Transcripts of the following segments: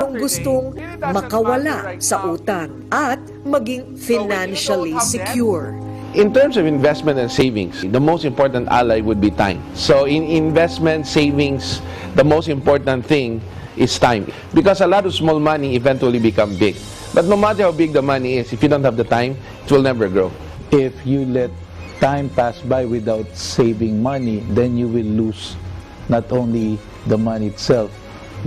ang gustong makawala sa utang at maging financially secure. In terms of investment and savings, the most important ally would be time. So in investment, savings, the most important thing is time. Because a lot of small money eventually become big. But no matter how big the money is, if you don't have the time, it will never grow. If you let time pass by without saving money, then you will lose not only the money itself,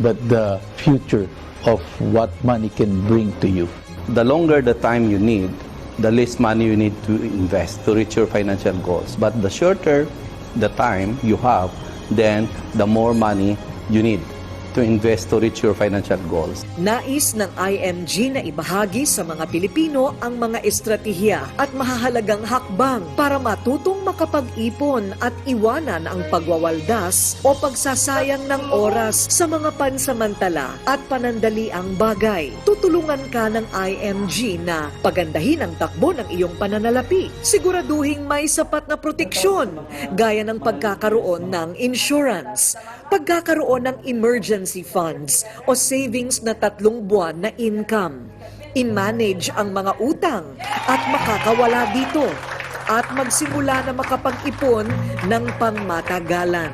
but the future of what money can bring to you. The longer the time you need, the less money you need to invest to reach your financial goals. But the shorter the time you have, then the more money you need to invest to reach your financial goals. Nais ng IMG na ibahagi sa mga Pilipino ang mga estratehiya at mahahalagang hakbang para matutong makapag-ipon at iwanan ang pagwawaldas o pagsasayang ng oras sa mga pansamantala at panandaliang bagay. Tutulungan ka ng IMG na pagandahin ang takbo ng iyong pananalapi. Siguraduhing may sapat na proteksyon gaya ng pagkakaroon ng insurance, pagkakaroon ng emergency funds o savings na 3 buwan na income. I-manage ang mga utang at makakawala dito at magsimula na makapag-ipon ng pangmatagalan.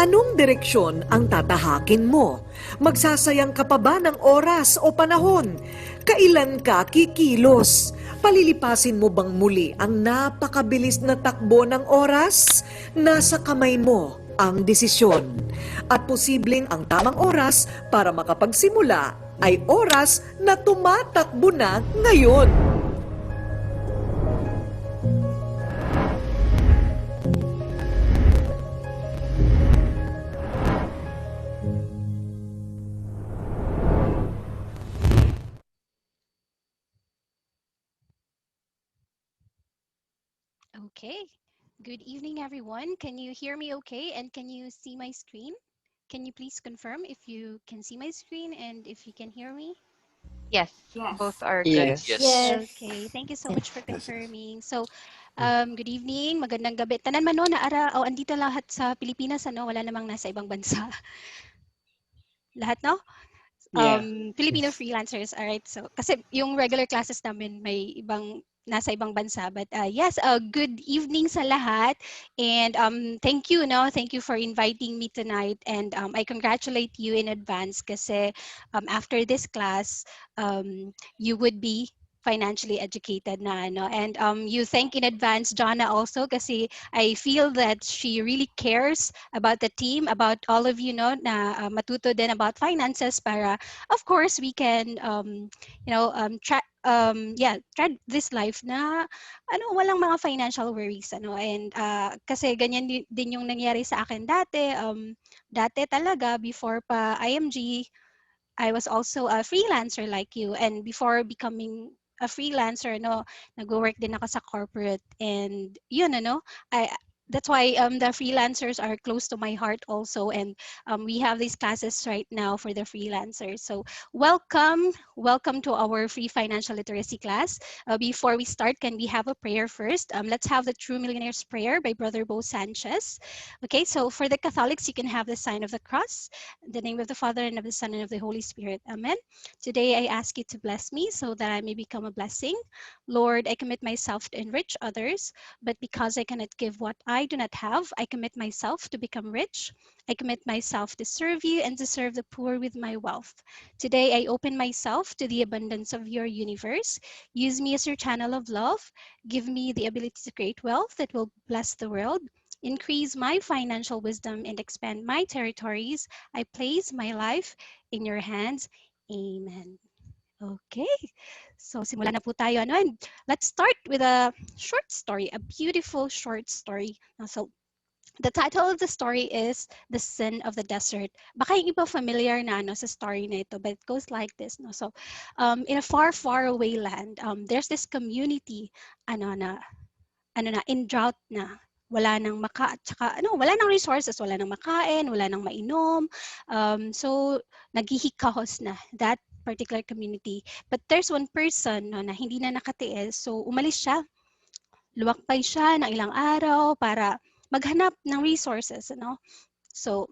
Anong direksyon ang tatahakin mo? Magsasayang ka pa ba ng oras o panahon? Kailan ka kikilos? Palilipasin mo bang muli ang napakabilis na takbo ng oras? Nasa kamay mo ang desisyon. At posibleng ang tamang oras para makapagsimula ay oras na tumatakbo na ngayon. Okay. Good evening, everyone. Can you hear me okay? And can you see my screen? Can you please confirm if you can see my screen and if you can hear me? Yes, both are good. Yes. Okay, thank you so much for confirming. So, good evening, magandang gabi. Tanan man no, naara, andito lahat sa Pilipinas, ano, wala namang nasa ibang bansa. Lahat, no? Filipino freelancers, alright. So, kasi yung regular classes namin may ibang nasa ibang bansa, but yes, good evening sa lahat, and thank you, no, thank you for inviting me tonight, and I congratulate you in advance kasi after this class you would be financially educated na, ano, and you thank in advance Jonna also kasi I feel that she really cares about the team, about all of you, no, na matuto din about finances para of course we can tread this life na ano, walang mga financial worries, ano, and kasi ganyan din yung nangyari sa akin dati. Dati talaga before pa IMG, I was also a freelancer like you, and before becoming a freelancer, no, nag-work din ako sa corporate, and yun, ano, that's why the freelancers are close to my heart also, and we have these classes right now for the freelancers. So welcome to our free financial literacy class. Before we start, can we have a prayer first? Let's have the True Millionaires prayer by Brother Bo Sanchez. Okay, so for the Catholics, you can have the sign of the cross. In the name of the Father, and of the Son, and of the Holy Spirit. Amen. Today I ask you to bless me so that I may become a blessing. Lord, I commit myself to enrich others, but because I cannot give what I do not have, I commit myself to become rich. I commit myself to serve you and to serve the poor with my wealth. Today, I open myself to the abundance of your universe. Use me as your channel of love. Give me the ability to create wealth that will bless the world. Increase my financial wisdom and expand my territories. I place my life in your hands. Amen. Okay, so simulan na po tayo, ano, and let's start with a short story, a beautiful short story. So the title of the story is The Sin of the Desert. Baka yung iba familiar na, ano, sa story na ito, but it goes like this, no? So in a far, far away land, there's this community in drought na. Wala nang wala nang resources, wala nang makain, wala nang mainom. So naghihikahos na that particular community. But there's one person, no, na hindi na nakatiis. So umalis siya, luwakpay siya ng ilang araw para maghanap ng resources, ano. So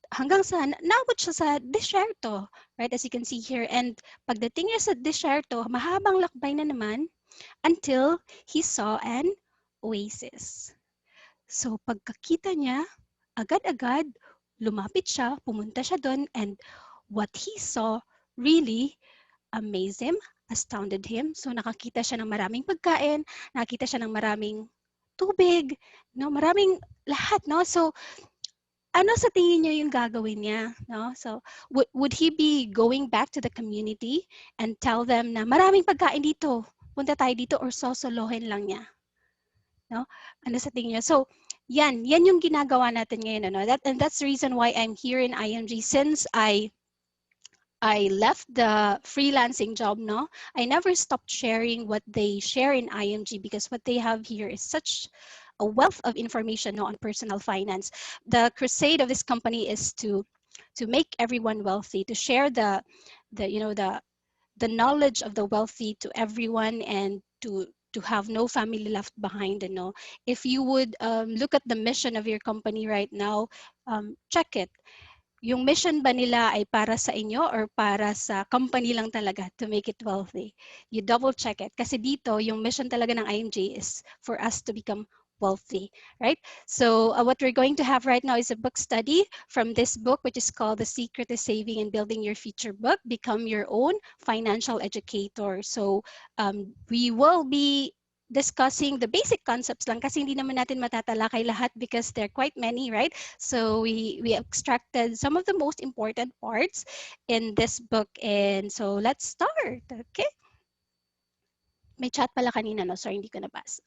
hanggang sa naabot siya sa disyerto, right? As you can see here. And pagdating niya sa disyerto, mahabang lakbay na naman until he saw an oasis. So pagkakita niya, agad-agad lumapit siya, pumunta siya doon, and what he saw really amazed him, astounded him. So nakakita siya ng maraming pagkain, nakakita siya ng maraming tubig, no, maraming lahat, no? So ano sa tingin niyo yung gagawin niya, no? So would he be going back to the community and tell them na maraming pagkain dito, punta tayo dito, or sosolohin lang niya, no? Ano sa tingin niyo? So yan yung ginagawa natin ngayon, ano? That's the reason why I'm here in IMG. Since I left the freelancing job, no, I never stopped sharing what they share in IMG, because what they have here is such a wealth of information, no, on personal finance. The crusade of this company is to make everyone wealthy, to share the knowledge of the wealthy to everyone, and to have no family left behind. You know, if you would look at the mission of your company right now, check it. Yung mission ba nila ay para sa inyo or para sa company lang talaga to make it wealthy? You double check it. Kasi dito, yung mission talaga ng IMG is for us to become wealthy, right? So what we're going to have right now is a book study from this book, which is called The Secret to Saving and Building Your Future Book, Become Your Own Financial Educator. So we will be discussing the basic concepts lang, kasi hindi naman natin matatalakay lahat because they're quite many, right? So we extracted some of the most important parts in this book, and so let's start. Okay, may chat pala kanina, no? Sorry, hindi ko nabasa.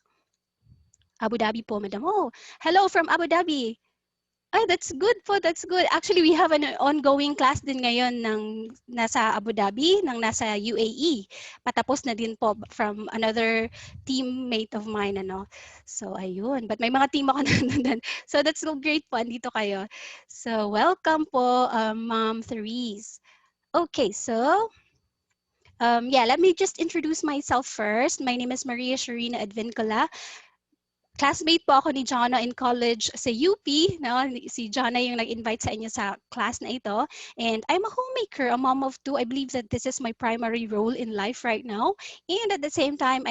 Abu Dhabi po, madam. Oh, hello from Abu Dhabi. Ay, that's good po, that's good. Actually, we have an ongoing class din ngayon ng nasa Abu Dhabi, ng nasa UAE. Patapos na din po from another teammate of mine, ano. So, ayun. But may mga team ako nandun. So, that's so great po. Andito kayo. So, welcome po, Ma'am Therese. Okay, so, yeah, let me just introduce myself first. My name is Maria Sharina Advincula. Classmate po ako ni Jonna in college sa UP. No? Si Jonna yung nag-invite sa inyo sa class na ito. And I'm a homemaker, a mom of two. I believe that this is my primary role in life right now. And at the same time,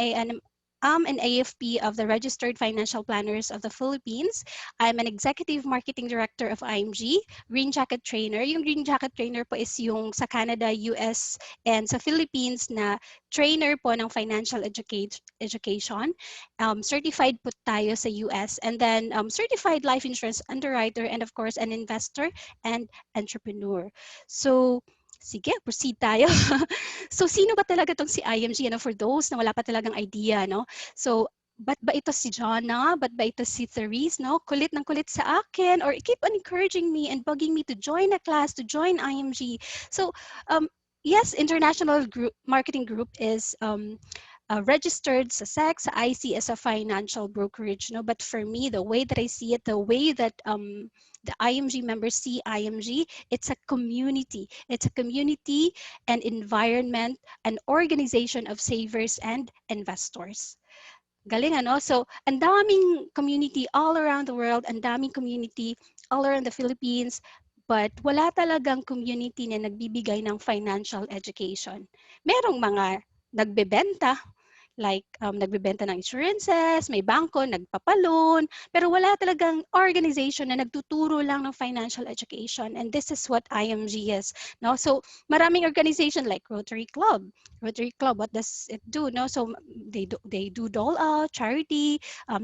I'm an AFP of the Registered Financial Planners of the Philippines. I'm an Executive Marketing Director of IMG, Green Jacket Trainer. Yung Green Jacket Trainer po is yung sa Canada, US, and sa Philippines na trainer po ng financial education. Certified po tayo sa US, and then certified life insurance underwriter, and of course an investor and entrepreneur. So sige, proceed tayo. So sino ba talaga tong si IMG? For those na wala pa talagang idea, no? So ba't ba ito si Jonna? Ba't ba ito si Therese, no? Kulit ng kulit sa akin, or keep on encouraging me and bugging me to join a class, to join IMG. So yes, International Marketing Group is registered sa SEC, sa IC as a financial brokerage. No? But for me, the way that I see it, the way that the IMG members see IMG, it's a community. It's a community and environment, an organization of savers and investors. Galing, ano? So, ang daming community all around the world, ang daming community all around the Philippines, but wala talagang community na nagbibigay ng financial education. Merong mga nagbebenta, like nagbebenta ng insurances, may bangko, nagpapaloan, pero wala talagang organization na nagtuturo lang ng financial education. And this is what IMG is. No? So maraming organization like Rotary Club. Rotary Club, what does it do? No? So they do dole out, charity,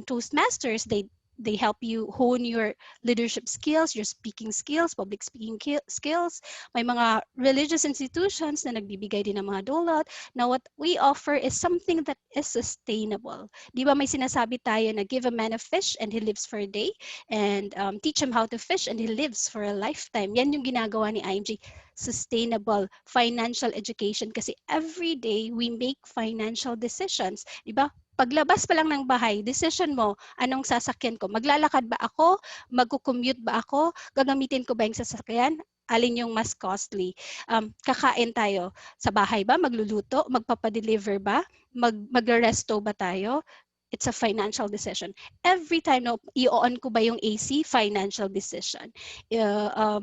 Toastmasters, they help you hone your leadership skills, your speaking skills, public speaking skills. May mga religious institutions na nagbibigay din ng mga dole out. Now, what we offer is something that is sustainable. Di ba may sinasabi tayo na give a man a fish and he lives for a day, and teach him how to fish and he lives for a lifetime. Yan yung ginagawa ni IMG. Sustainable financial education, kasi every day we make financial decisions. Di ba? Paglabas pa lang ng bahay, decision mo, anong sasakyan ko? Maglalakad ba ako? Magko-commute ba ako? Gagamitin ko ba yung sasakyan? Alin yung mas costly? Kakain tayo sa bahay ba? Magluluto? Magpapadeliver ba? Magresto ba tayo? it's a financial decision. Every time, no, i-on ko ba yung AC? Financial decision.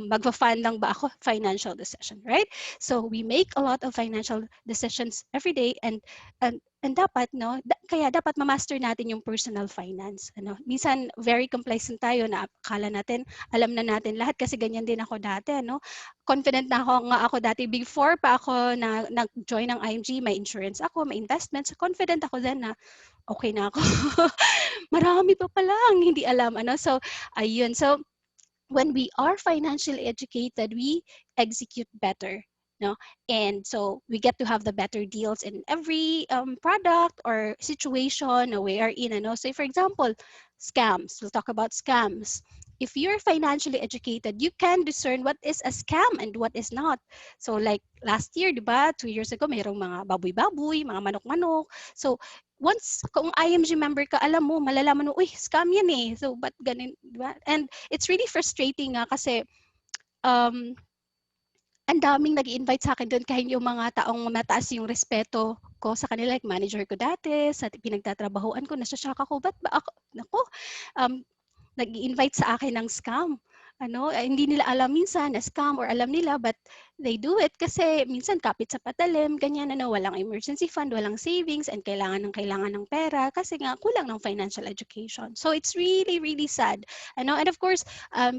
Magpa-fan lang ba ako? Financial decision, right? So we make a lot of financial decisions every day, and dapat, no, kaya dapat ma-master natin yung personal finance. Ano? Minsan very complacent tayo na akala natin alam na natin lahat, kasi ganyan din ako dati, no? Confident na ako dati before pa ako na nag-join ng IMG, may insurance ako, may investments. Confident ako then na okay na ako. Marami pa palang hindi alam, ano. So ayun. So when we are financially educated, we execute better, no? And so we get to have the better deals in every product or situation we are in, ano. So for example, scams. We'll talk about scams. If you're financially educated, you can discern what is a scam and what is not. So like last year, di ba, 2 years ago, mayroong mga baboy-baboy, mga manok-manok. So once kung IMG member ka, alam mo, malalaman mo, uy, scam yan eh. So ba't ganun, di ba? And it's really frustrating nga kasi um, ang daming nag-i-invite sa akin doon, kahit yung mga taong mataas yung respeto ko sa kanila, like manager ko dati, sa pinagtatrabahoan ko, nasya-shock ako, ba't ba ako, naku, um, nag-i-invite sa akin ng scam. Ano, hindi nila alam minsan na scam, or alam nila but they do it kasi minsan kapit sa patalim, ganyan, ano, walang emergency fund, walang savings, and kailangan ng pera kasi nga kulang ng financial education. So it's really, really sad. Ano, and of course,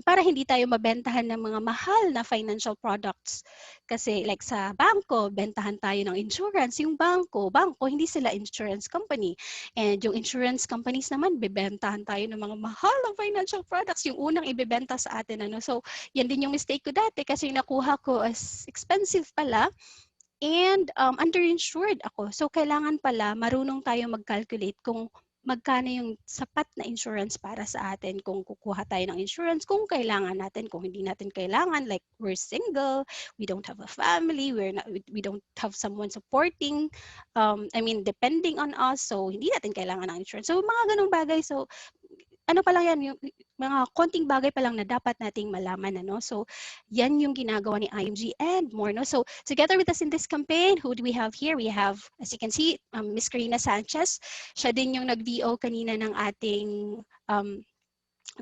para hindi tayo mabentahan ng mga mahal na financial products. Kasi like sa bangko, bentahan tayo ng insurance. Yung bangko, hindi sila insurance company. And yung insurance companies naman, bebentahan tayo ng mga mahal na financial products, yung unang ibebenta sa atin, ano. So, yan din yung mistake ko dati kasi nakuha ko as expensive pala, and underinsured ako. So, kailangan pala marunong tayo mag-calculate kung magkano yung sapat na insurance para sa atin, kung kukuha tayo ng insurance, kung kailangan natin, kung hindi natin kailangan, like we're single, we don't have a family, we don't have someone supporting, depending on us, so hindi natin kailangan ng insurance. So, mga ganong bagay. So, ano pa lang yan, yung mga konting bagay pa lang na dapat nating malaman, ano. So, yan yung ginagawa ni IMG and more, no. So, together with us in this campaign, who do we have here? We have, as you can see, Miss Karina Sanchez. Siya din yung nag-VO kanina ng ating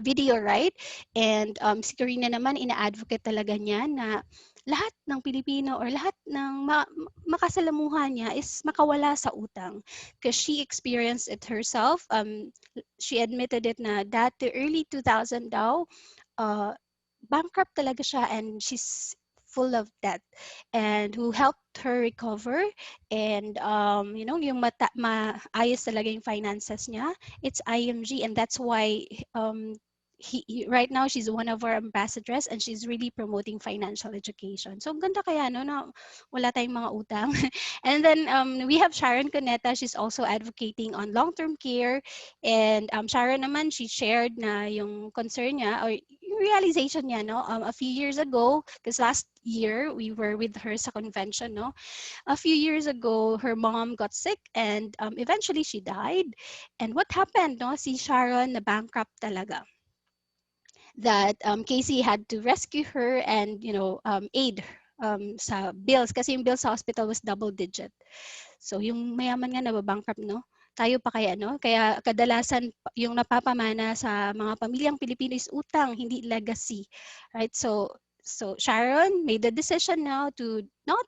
video, right? And si Karina naman, ina-advocate talaga niya na lahat ng Pilipino or lahat ng makasalamuhan niya is makawala sa utang. Because she experienced it herself. She admitted it na dati, early 2000 daw, bankrupt talaga siya, and she's full of debt. And who helped her recover, and yung maayos talaga yung finances niya, it's IMG. And that's why right now she's one of our ambassadors, and she's really promoting financial education. So ganda kaya, no, na wala tayong mga utang. And then we have Sharon Coneta. She's also advocating on long-term care. And Sharon naman, she shared na yung concern niya, or yung realization niya, no, a few years ago, because last year we were with her sa convention, no. A few years ago, her mom got sick, and eventually she died. And what happened, no, si Sharon na bankrupt talaga, that Casey had to rescue her and aid sa bills, kasi yung bills sa hospital was double digit. So yung mayaman nga nababankrupt, no? Tayo pa kaya, no? Kaya kadalasan yung napapamana sa mga pamilyang Pilipino is utang, hindi legacy, right? So Sharon made the decision now to not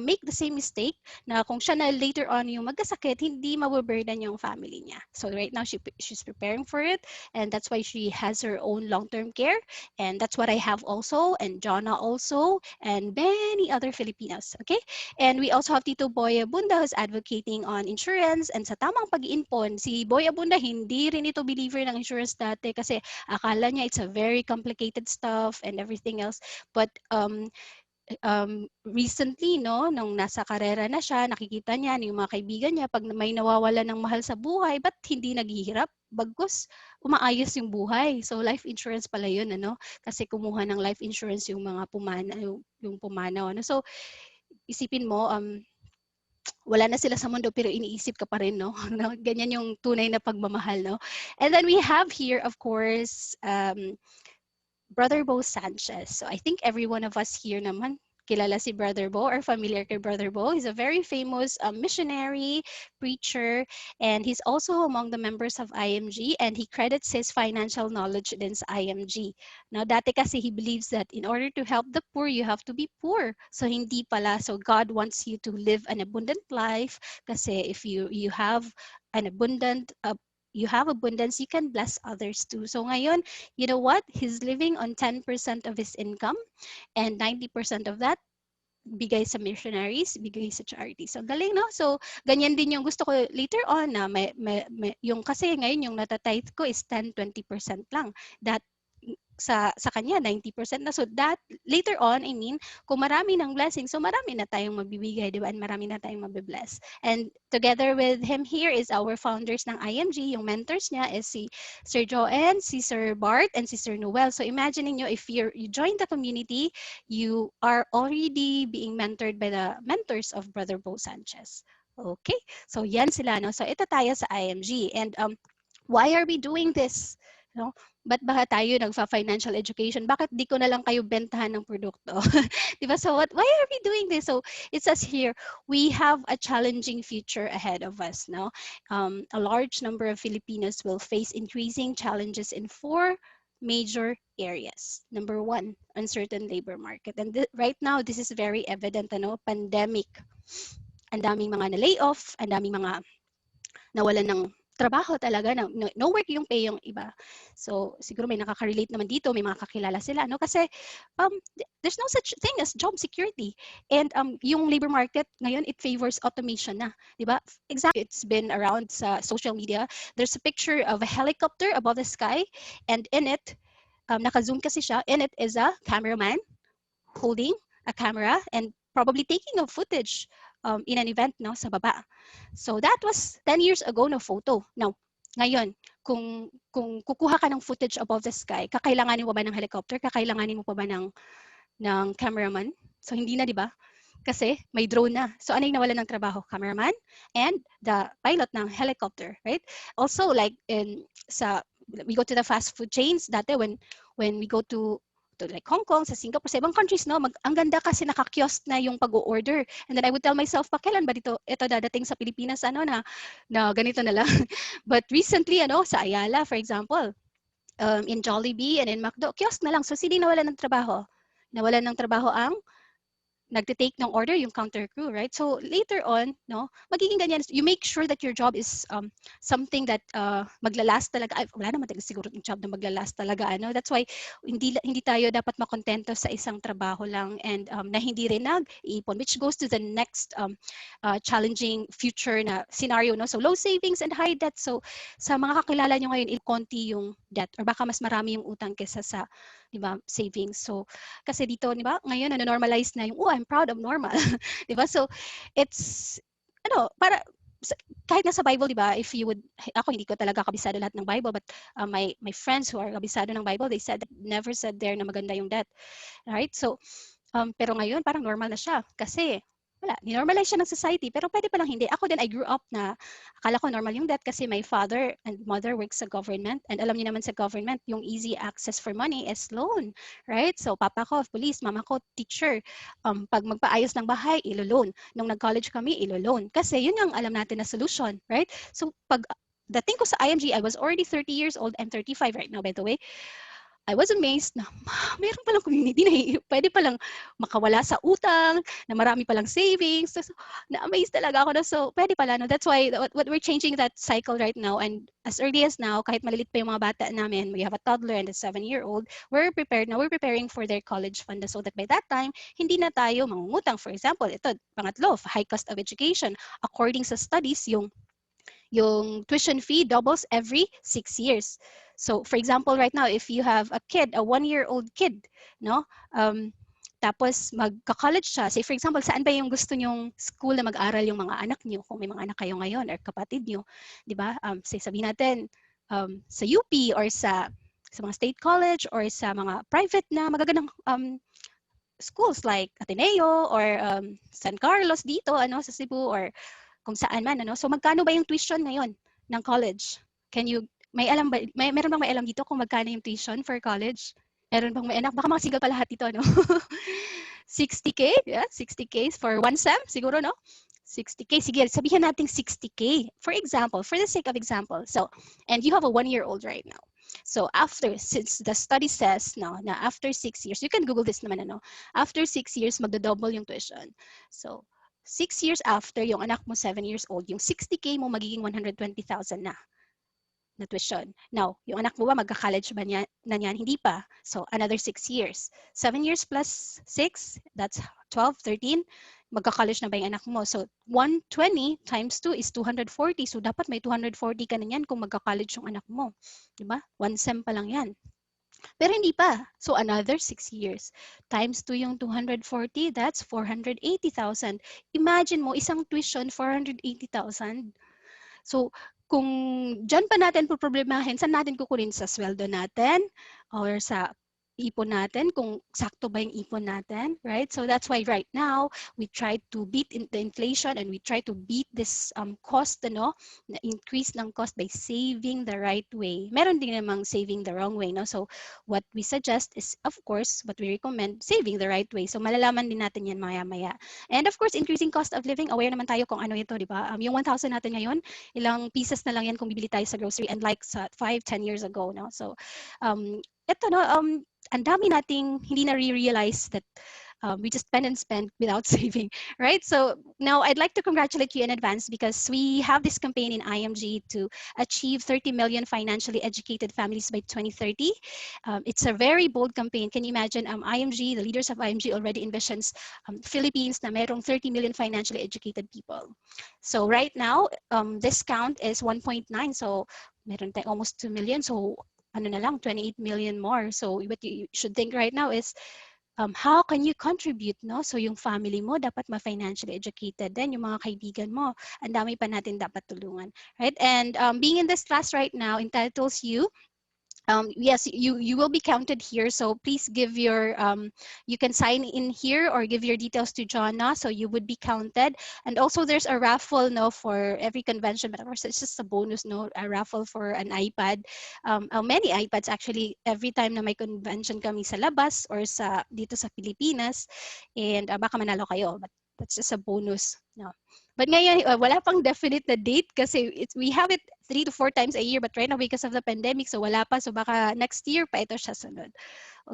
make the same mistake, na kung siya na later on yung magkasakit, hindi mababurden yung family niya. So right now, she's preparing for it, and that's why she has her own long-term care, and that's what I have also, and Jonna also, and many other Filipinos, okay? And we also have Tito Boy Abunda, who's advocating on insurance, and sa tamang pag-iimpon. Si Boy Abunda, hindi rin ito believer ng insurance dati kasi akala niya it's a very complicated stuff and everything else. But recently, no, nung nasa karera na siya, nakikita niya yung mga kaibigan niya, pag may nawawala ng mahal sa buhay, ba't hindi naghihirap? Bagkus, umaayos yung buhay. So life insurance pala yun, ano? Kasi kumuha ng life insurance yung mga yung pumanaw. Ano? So isipin mo, wala na sila sa mundo pero iniisip ka pa rin, no? Ganyan yung tunay na pagmamahal, no? And then we have here, of course, Brother Bo Sanchez. So I think every one of us here naman kilala si Brother Bo or familiar kay Brother Bo. He's a very famous missionary, preacher, and he's also among the members of IMG, and he credits his financial knowledge din sa IMG. Now, dati kasi he believes that in order to help the poor, you have to be poor. So hindi pala. So God wants you to live an abundant life kasi if you have an abundant you have abundance, you can bless others too. So ngayon, you know what? He's living on 10% of his income, and 90% of that bigay sa missionaries, bigay sa charities. So galing, no? So ganyan din yung gusto ko later on na yung kasi ngayon yung natatithe ko is 10-20% lang. That sa kanya 90% na. So that later on, I mean, kung marami ng blessing, so marami na tayong mabibigay, di ba? And marami na tayong mabibless. And together with him here is our founders ng IMG. Yung mentors niya is si Sir Joanne, si Sir Bart, and si Sir Noel. So imagine niyo if you join the community, you are already being mentored by the mentors of Brother Bo Sanchez. Okay? So yan sila, no? So ito tayo sa IMG. And why are we doing this? No? Ba't ba tayo nagfa-financial education? Bakit di ko na lang kayo bentahan ng produkto? Diba? So why are we doing this? So it says here, we have a challenging future ahead of us. No? A large number of Filipinos will face increasing challenges in 4 major areas. Number 1, uncertain labor market. And right now, this is very evident, ano? Pandemic. Ang daming mga na-layoff, ang daming mga nawalan ng trabaho talaga, no work yung pay yung iba. So siguro may nakaka-relate naman dito, may mga kakilala sila, no? Kasi there's no such thing as job security. And yung labor market ngayon, it favors automation na, di ba? Exactly, it's been around sa social media. There's a picture of a helicopter above the sky, and in it, naka-zoom kasi siya, in it is a cameraman holding a camera and probably taking a footage in an event, no, sa baba. So that was 10 years ago na photo. Now, ngayon, kung kukuha ka ng footage above the sky, kakailanganin mo ba ng helicopter? Kakailanganin mo pa ba ng cameraman? So hindi na, di ba? Kasi may drone na. So ano yung nawalan ng trabaho? Cameraman and the pilot ng helicopter, right? Also, like we go to the fast food chains, dati when we go to like Hong Kong, sa Singapore, sa ibang countries, no, ang ganda kasi naka-kiosk na yung pag-order. And then I would tell myself, pa kailan ba ito dadating sa Pilipinas, na ganito na lang. But recently, sa Ayala, for example, in Jollibee and in McDo, kiosk na lang. So sino nawalan ng trabaho? Nawalan ng trabaho ang nagte-take ng order, yung counter crew, right? So later on, no, magiging ganyan. You make sure that your job is something that maglalast talaga. Ay, wala naman talaga siguro yung job na maglalast talaga. That's why hindi tayo dapat makontento sa isang trabaho lang and na hindi rin nag-iipon, which goes to the next challenging future na scenario. No? So low savings and high debt. So sa mga kakilala nyo ngayon, konti yung debt or baka mas marami yung utang kesa sa, di ba, savings. So kasi dito, di ba, ngayon normalize na yung, I'm proud of normal. Di ba? So it's para kahit nasa Bible, di ba, if you would, ako hindi ko talaga kabisado lahat ng Bible, but my friends who are kabisado ng Bible, they said, never said there na maganda yung debt. Right? So, pero ngayon, parang normal na siya. Kasi, wala, ninormalize siya ng society, pero pwede palang hindi. Ako din, I grew up na, akala ko normal yung debt kasi my father and mother works sa government, and alam niyo naman sa government, yung easy access for money is loan, right? So, papa ko, police, mama ko, teacher, pag magpaayos ng bahay, ilo-loan. Nung nag-college kami, ilo-loan. Kasi yun yung alam natin na solution, right? So, pag dating ko sa IMG, I was already 30 years old, I'm 35 right now, by the way. I was amazed na mayroon palang community na pwede palang makawala sa utang, na marami palang savings. So, na-amazed talaga ako na, so pwede pala. No? That's why what we're changing that cycle right now, and as early as now, kahit malilit pa yung mga bata namin, we have a toddler and a 7-year-old, we're prepared na, we're preparing for their college fund so that by that time, hindi na tayo mangungutang. For example, ito, pangatlo, high cost of education. According sa studies, yung tuition fee doubles every 6 years. So, for example, right now, if you have a kid, a 1-year-old kid, no, tapos magka-college siya, say for example, saan ba yung gusto nyong school na mag-aral yung mga anak niyo, kung may mga anak kayo ngayon or kapatid niyo, di ba? Say sabihin natin, sa UP or sa mga state college or sa mga private na magagandang schools like Ateneo or San Carlos dito, sa Cebu or kung saan man, So magkano ba yung tuition ngayon ng college? Meron bang may alam dito kung magkano yung tuition for college? Meron bang may anak? Baka mga single pa lahat dito, 60K, yeah, 60K for one sem, siguro, no? 60K, sige, sabihin natin 60K. For example, for the sake of example. So, and you have a 1-year-old right now. So after, since the study says, no, na after 6 years, you can Google this naman, ano, after 6 years, magdo-double yung tuition. So, 6 years after, yung anak mo 7 years old, yung 60K mo magiging 120,000 na tuition. Now, yung anak mo ba magka-college ba niya, na niyan? Hindi pa. So, another 6 years. 7 years plus 6, that's 12, 13. Magka-college na ba yung anak mo? So, 120 times 2 is 240. So, dapat may 240 ka na yan kung magka-college yung anak mo. Diba? One sem pa lang yan. Pero hindi pa. So, another 6 years. Times 2 yung 240, that's 480,000. Imagine mo, isang tuition, 480,000. So, kung dyan pa natin poproblemahin, saan natin kukunin? Sa sweldo natin or sa ipon natin, kung sakto ba yung ipon natin, right? So that's why right now, we try to beat the inflation and we try to beat this cost, ano, na increase ng cost by saving the right way. Meron din namang saving the wrong way, no? So what we suggest is, of course, what we recommend, saving the right way. So malalaman din natin yan maya-maya. And of course, increasing cost of living, aware naman tayo kung ano ito, di ba? Yung 1,000 natin ngayon, ilang pieces na lang yan kung bibili tayo sa grocery, and like sa 5-10 years ago, no? So ito, no, ang dami nating hindi na-realize that we just spend and spend without saving, right? So now I'd like to congratulate you in advance because we have this campaign in IMG to achieve 30 million financially educated families by 2030. It's a very bold campaign. Can you imagine? IMG, the leaders of IMG already envisions Philippines na merong 30 million financially educated people. So right now, this count is 1.9. So meron tayo almost 2 million. So ano na lang, 28 million more. So what you should think right now is, how can you contribute, no? So yung family mo dapat ma-financially educated din, yung mga kaibigan mo, ang dami pa natin dapat tulungan, right? And being in this class right now entitles you, yes, you will be counted here. So please give your, you can sign in here or give your details to Jonna, so you would be counted. And also there's a raffle, no, for every convention, but of course it's just a bonus, no, a raffle for an iPad. Many iPads actually every time na may convention kami sa labas or sa dito sa Pilipinas, and baka manalo kayo, but that's just a bonus, no. But ngayon, wala pang definite na date kasi we have it 3 to 4 times a year, but right now because of the pandemic, so wala pa. So baka next year pa ito siya sunod.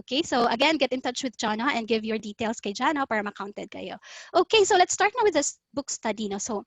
Okay, so again, get in touch with Jana and give your details kay Jana para ma-counted kayo. Okay, so let's start now with this book study. No? So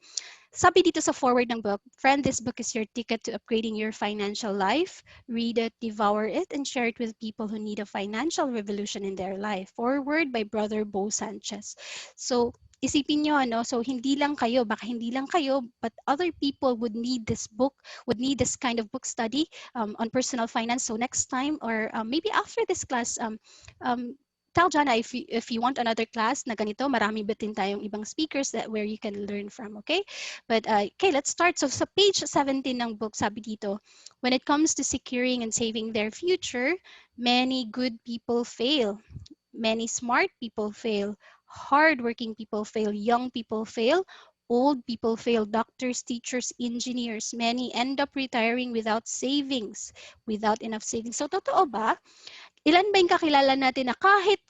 sabi dito sa forward ng book, friend, this book is your ticket to upgrading your financial life. Read it, devour it, and share it with people who need a financial revolution in their life. Forward by Brother Bo Sanchez. So isipin nyo, ano, so hindi lang kayo, baka hindi lang kayo, but other people would need this book, would need this kind of book study on personal finance. So next time, or maybe after this class, tell Jana if you want another class na ganito, marami batin tayong ibang speakers that where you can learn from, okay? But okay, let's start. So sa page 17 ng book, sabi dito, when it comes to securing and saving their future, many good people fail. Many smart people fail. Hardworking people fail. Young people fail. Old people fail. Doctors, teachers, engineers. Many end up retiring without savings, without enough savings. So totoo ba? Ilan ba yung kakilala natin na kahit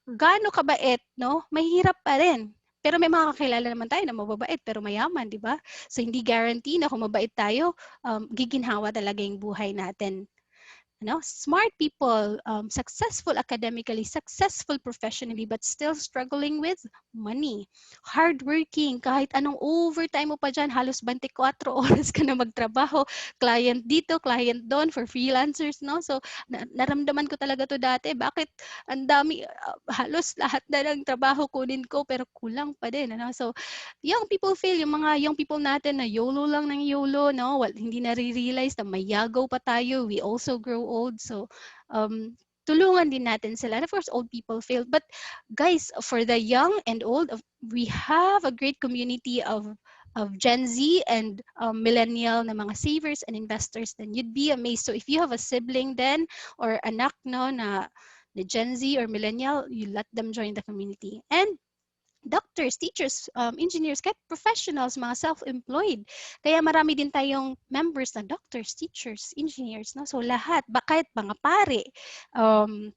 gaano kabait, no, mahirap pa rin. Pero may mga kakilala naman tayo na mababait pero mayaman, di ba? So hindi guarantee na kung mabait tayo, giginhawa talaga yung buhay natin. No, smart people, successful academically, successful professionally, but still struggling with money. Hardworking, kahit anong overtime mo pa dyan, halos 24 oras ka na magtrabaho. Client dito, client doon for freelancers, no? So, naramdaman ko talaga to dati. Bakit ang dami, halos lahat na ng trabaho kunin ko, pero kulang pa din, ano? So, young people fail, yung mga young people natin na YOLO lang ng YOLO, no? Well, hindi na-realize na may yagaw pa tayo. We also grow old. So, tulungan din natin sila. And of course, old people fail. But guys, for the young and old, we have a great community of Gen Z and millennial na mga savers and investors. Then you'd be amazed. So if you have a sibling then or anak, no, na Gen Z or millennial, you let them join the community. And doctor doctors, teachers, engineers, kahit professionals, mga self-employed. Kaya marami din tayong members na doctors, teachers, engineers, no? So lahat, kahit mga pare,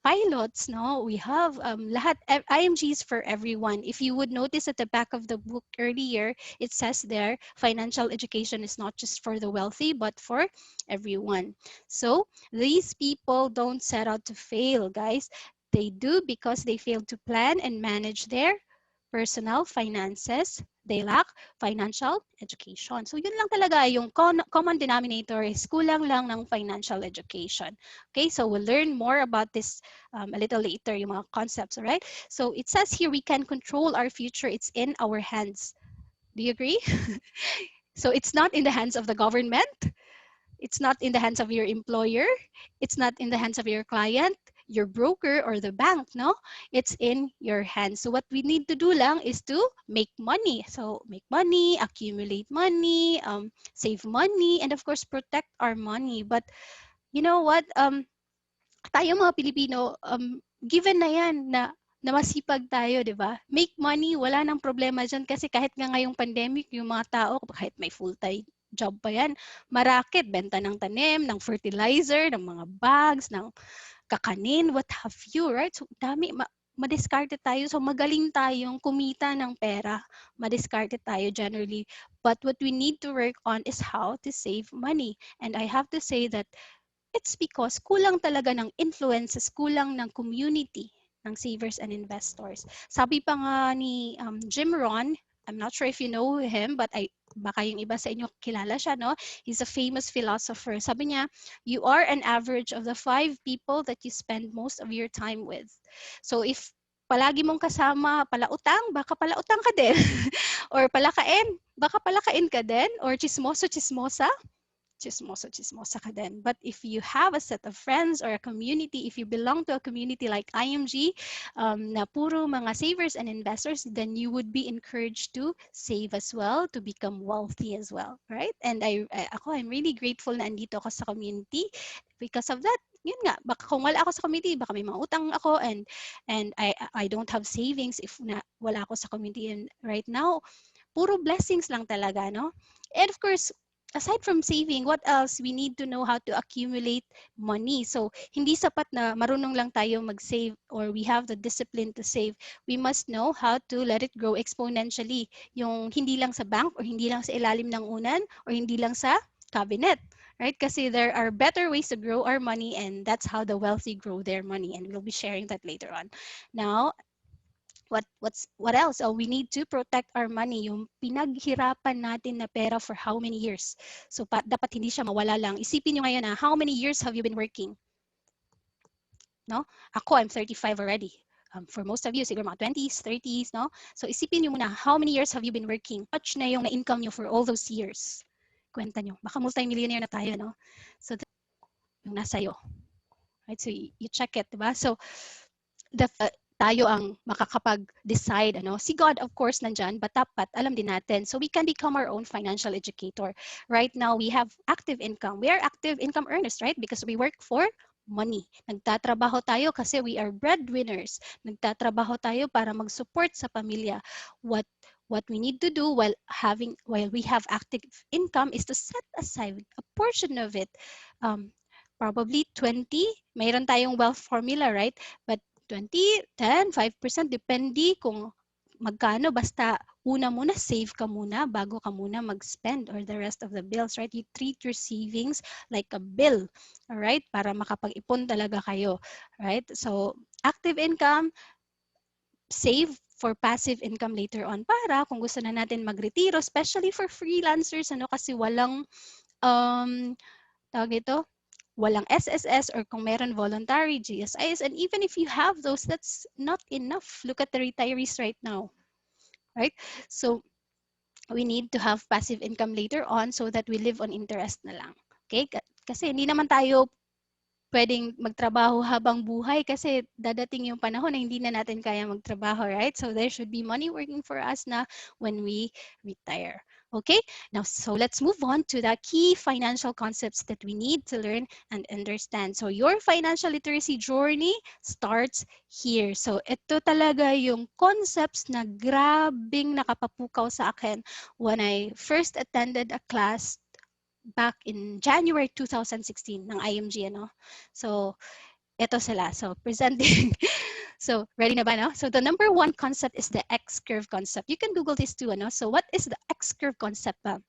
pilots, no? We have lahat, IMGs for everyone. If you would notice at the back of the book earlier, it says there, financial education is not just for the wealthy, but for everyone. So these people don't set out to fail, guys. They do because they fail to plan and manage their personal finances. They lack financial education. So yun lang talaga yung common denominator is kulang lang ng financial education. Okay, so we'll learn more about this a little later, yung mga concepts, all right? So it says here we can control our future. It's in our hands. Do you agree? So it's not in the hands of the government. It's not in the hands of your employer. It's not in the hands of your client, your broker, or the bank, no? It's in your hands. So what we need to do lang is to make money. So make money, accumulate money, save money, and of course, protect our money. But you know what? Tayo mga Pilipino, given na yan na masipag tayo, di ba? Make money, wala nang problema dyan kasi kahit nga ngayong pandemic, yung mga tao, kahit may full-time job pa yan, marakit, benta ng tanim, ng fertilizer, ng mga bags, ng kakanin, what have you, right? So dami, madiskarte tayo. So magaling tayong kumita ng pera. Madiskarte tayo generally. But what we need to work on is how to save money. And I have to say that it's because kulang talaga ng influences, kulang ng community ng savers and investors. Sabi pa nga ni Jim Rohn, I'm not sure if you know him, but baka yung iba sa inyo kilala siya, no? He's a famous philosopher. Sabi niya, you are an average of the 5 people that you spend most of your time with. So if palagi mong kasama palautang, baka palautang ka din. Or palakain, baka palakain ka din. Or chismoso, chismosa, chismosa ka din. But if you have a set of friends or a community, if you belong to a community like IMG, na puro mga savers and investors, then you would be encouraged to save as well, to become wealthy as well, right? And I'm really grateful na andito ako sa community. Because of that, yun nga, baka kung wala ako sa community, baka may mga utang ako and I don't have savings if wala ako sa community. And right now, puro blessings lang talaga, no? And of course, aside from saving, what else? We need to know how to accumulate money. So, hindi sapat na marunong lang tayo mag-save or we have the discipline to save. We must know how to let it grow exponentially. Yung hindi lang sa bank or hindi lang sa ilalim ng unan or hindi lang sa cabinet. Right? Kasi there are better ways to grow our money and that's how the wealthy grow their money. And we'll be sharing that later on. Now, what else? Oh, we need to protect our money, yung pinaghirapan natin na pera for how many years. So dapat hindi siya mawala lang. Isipin niyo ngayon how many years have you been working? No? Ako, I'm 35 already. For most of you, siguro mga 20s, 30s, no? So isipin niyo muna, how many years have you been working? Much na yung na-income niyo for all those years. Kwenta niyo. Baka multi-millionaire na tayo, no? So yung nasa iyo. Right? So you check it, diba? So tayo ang makakapag-decide. Si God, of course, nandyan, but dapat alam din natin. So we can become our own financial educator. Right now, we have active income. We are active income earners, right? Because we work for money. Nagtatrabaho tayo kasi we are breadwinners. Nagtatrabaho tayo para mag-support sa pamilya. What we need to do while we have active income is to set aside a portion of it. Probably 20. Mayroon tayong wealth formula, right? But 20, 10, 5%, depende kung magkano. Basta una muna, save ka muna bago ka muna mag-spend or the rest of the bills, right? You treat your savings like a bill, all right? Para makapag-ipon talaga kayo, right? So, active income, save for passive income later on para kung gusto na natin mag-retiro, especially for freelancers, kasi walang, tawag ito, walang SSS or kung meron voluntary GSIs, and even if you have those, that's not enough. Look at the retirees right now, right? So we need to have passive income later on so that we live on interest na lang. Okay? Kasi hindi naman tayo pwedeng magtrabaho habang buhay kasi dadating yung panahon na hindi na natin kaya magtrabaho, right? So there should be money working for us na when we retire. Okay, now so let's move on to the key financial concepts that we need to learn and understand. So your financial literacy journey starts here. So ito talaga yung concepts na grabing nakapapukaw sa akin when I first attended a class back in January 2016 ng IMG, ano. So ito sila. So presenting. So ready na ba, no? So the number one concept is the X-curve concept. You can Google this too, ano? So what is the X-curve concept ba?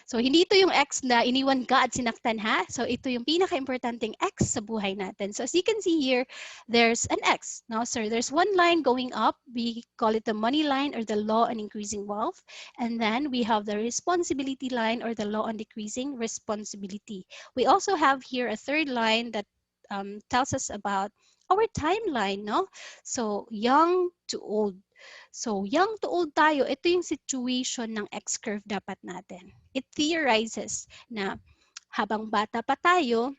So hindi ito yung X na iniwan ka at sinaktan, ha? So ito yung pinaka-importanting X sa buhay natin. So as you can see here, there's an X. No, sir, there's one line going up. We call it the money line or the law on increasing wealth. And then we have the responsibility line or the law on decreasing responsibility. We also have here a third line that tells us about our timeline, no? So young to old. So, young to old tayo, ito yung situation ng X-curve dapat natin. It theorizes na habang bata pa tayo,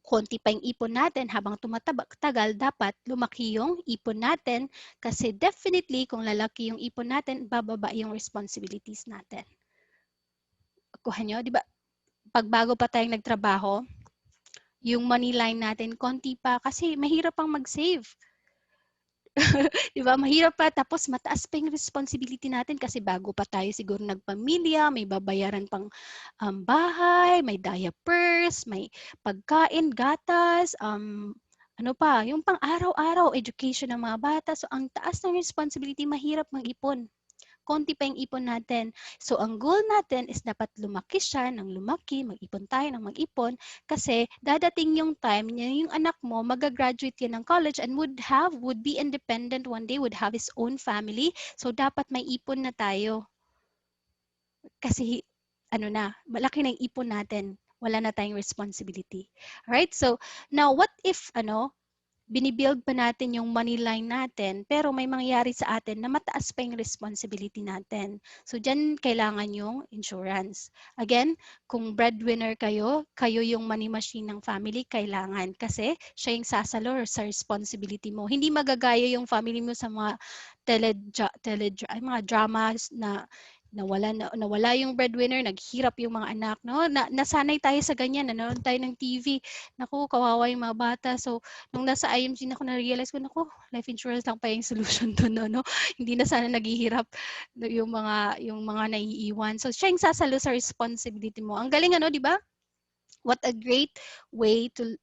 konti pa yung ipon natin, habang tumatagal, dapat lumaki yung ipon natin kasi definitely kung lalaki yung ipon natin, bababa yung responsibilities natin. Kuha nyo, di ba? Pag bago pa tayong nagtrabaho, yung money line natin, konti pa kasi mahirap pang mag-save. Di ba? Mahirap pa. Tapos mataas pa yung responsibility natin kasi bago pa tayo siguro nagpamilya, may babayaran pang bahay, may diapers, may pagkain, gatas, ano pa, yung pang araw-araw, education ng mga bata. So ang taas ng responsibility, mahirap mag-ipon. Konti pa yung ipon natin. So, ang goal natin is dapat lumaki siya ng lumaki, mag-ipon tayo ng mag-ipon kasi dadating yung time niya, yung anak mo, mag-graduate yan ng college and would be independent one day, would have his own family. So, dapat may ipon na tayo. Kasi, ano na, malaki na yung ipon natin. Wala na tayong responsibility. Alright? So, now, what if, binibuild pa natin yung money line natin, pero may mangyayari sa atin na mataas pa yung responsibility natin. So, dyan kailangan yung insurance. Again, kung breadwinner kayo, kayo yung money machine ng family, kailangan. Kasi siya yung sasalo sa responsibility mo. Hindi magagaya yung family mo sa mga mga dramas na nawala yung breadwinner, naghirap yung mga anak, no? Nasanay tayo sa ganyan, nanonood tayo ng TV. Naku, kawawa yung mga bata. So, nung nasa IMG na ako, na-realize ko, naku, life insurance lang pa yung solution doon, no? Hindi na sana naghihirap yung mga naiiwan. So, siya yung sasalo sa responsibility mo. Ang galing, di ba? What a great way to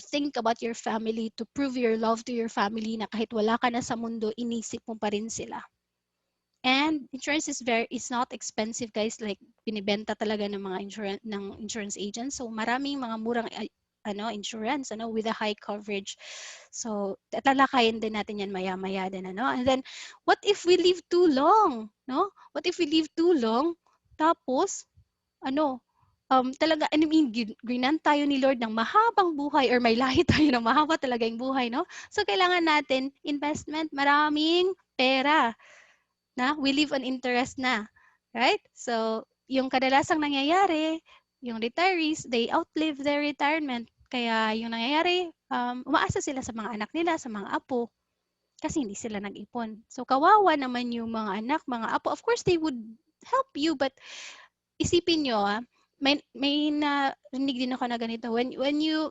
think about your family, to prove your love to your family na kahit wala ka na sa mundo, inisip mo pa rin sila. And insurance is not expensive, guys. Like binibenta talaga ng mga insurance agents. So maraming mga murang insurance with a high coverage. So tatalakayin din natin yan maya-maya din, And then what if we live too long, no? What if we live too long tapos talaga, grinan tayo ni Lord ng mahabang buhay or may lahi tayo ng mahaba talaga yung buhay, no? So kailangan natin investment, maraming pera. Na we live on interest na, right? So, yung kadalasang nangyayari, yung retirees, they outlive their retirement. Kaya yung nangyayari, umaasa sila sa mga anak nila, sa mga apo, kasi hindi sila nag-ipon. So, kawawa naman yung mga anak, mga apo. Of course, they would help you, but isipin nyo, may narinig din ako na ganito, when you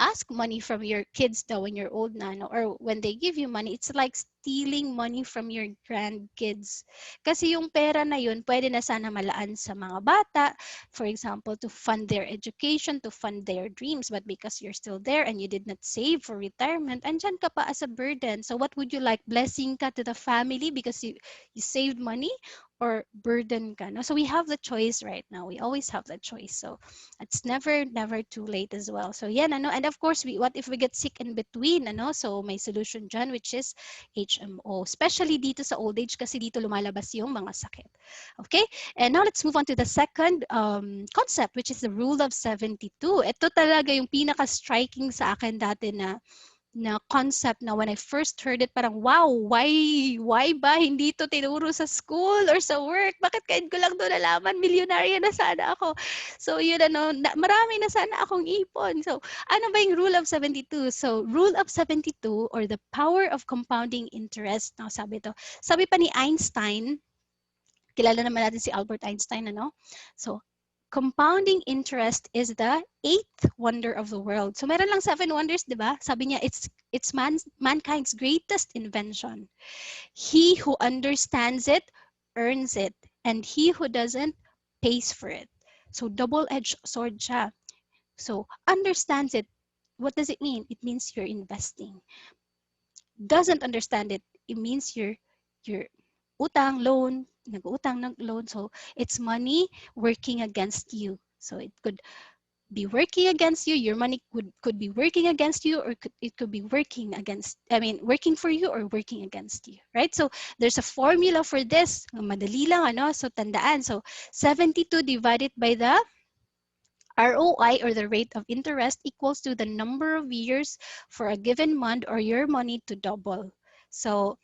ask money from your kids daw when you're old na, or when they give you money, it's like stealing money from your grandkids. Kasi yung pera na yun, pwede na sana malaan sa mga bata, for example, to fund their education, to fund their dreams. But because you're still there and you did not save for retirement, andyan ka pa as a burden. So what would you like? Blessing ka to the family because you saved money, or burden ka? No? So we have the choice right now. We always have the choice. So it's never too late as well. So yan, and of course, what if we get sick in between, So may solution dyan, which is HMO, especially dito sa old age kasi dito lumalabas yung mga sakit. Okay? And now let's move on to the second concept, which is the rule of 72. Ito talaga yung pinaka-striking sa akin dati na na concept na when I first heard it, parang, wow, why ba hindi to tinuro sa school or sa work? Bakit kahit ko lang doon nalaman, milyonarya na sana ako. So, yun marami na sana akong ipon. So, ano ba yung rule of 72? So, rule of 72 or the power of compounding interest, no, sabi pa ni Einstein, kilala naman natin si Albert Einstein, ano? So, compounding interest is the eighth wonder of the world. So meron lang 7 wonders, di ba? Sabi niya, it's mankind's greatest invention. He who understands it earns it, and he who doesn't pays for it. So double-edged sword siya. So understands it. What does it mean? It means you're investing. Doesn't understand it. It means you're utang, loan, nag-utang ng loan. So it's money working against you. So it could be working against you. Your money could be working against you, or it could be working for you or working against you, right? So there's a formula for this. Madali lang, ano? So tandaan. So 72 divided by the ROI, or the rate of interest, equals to the number of years for a given month or your money to double. So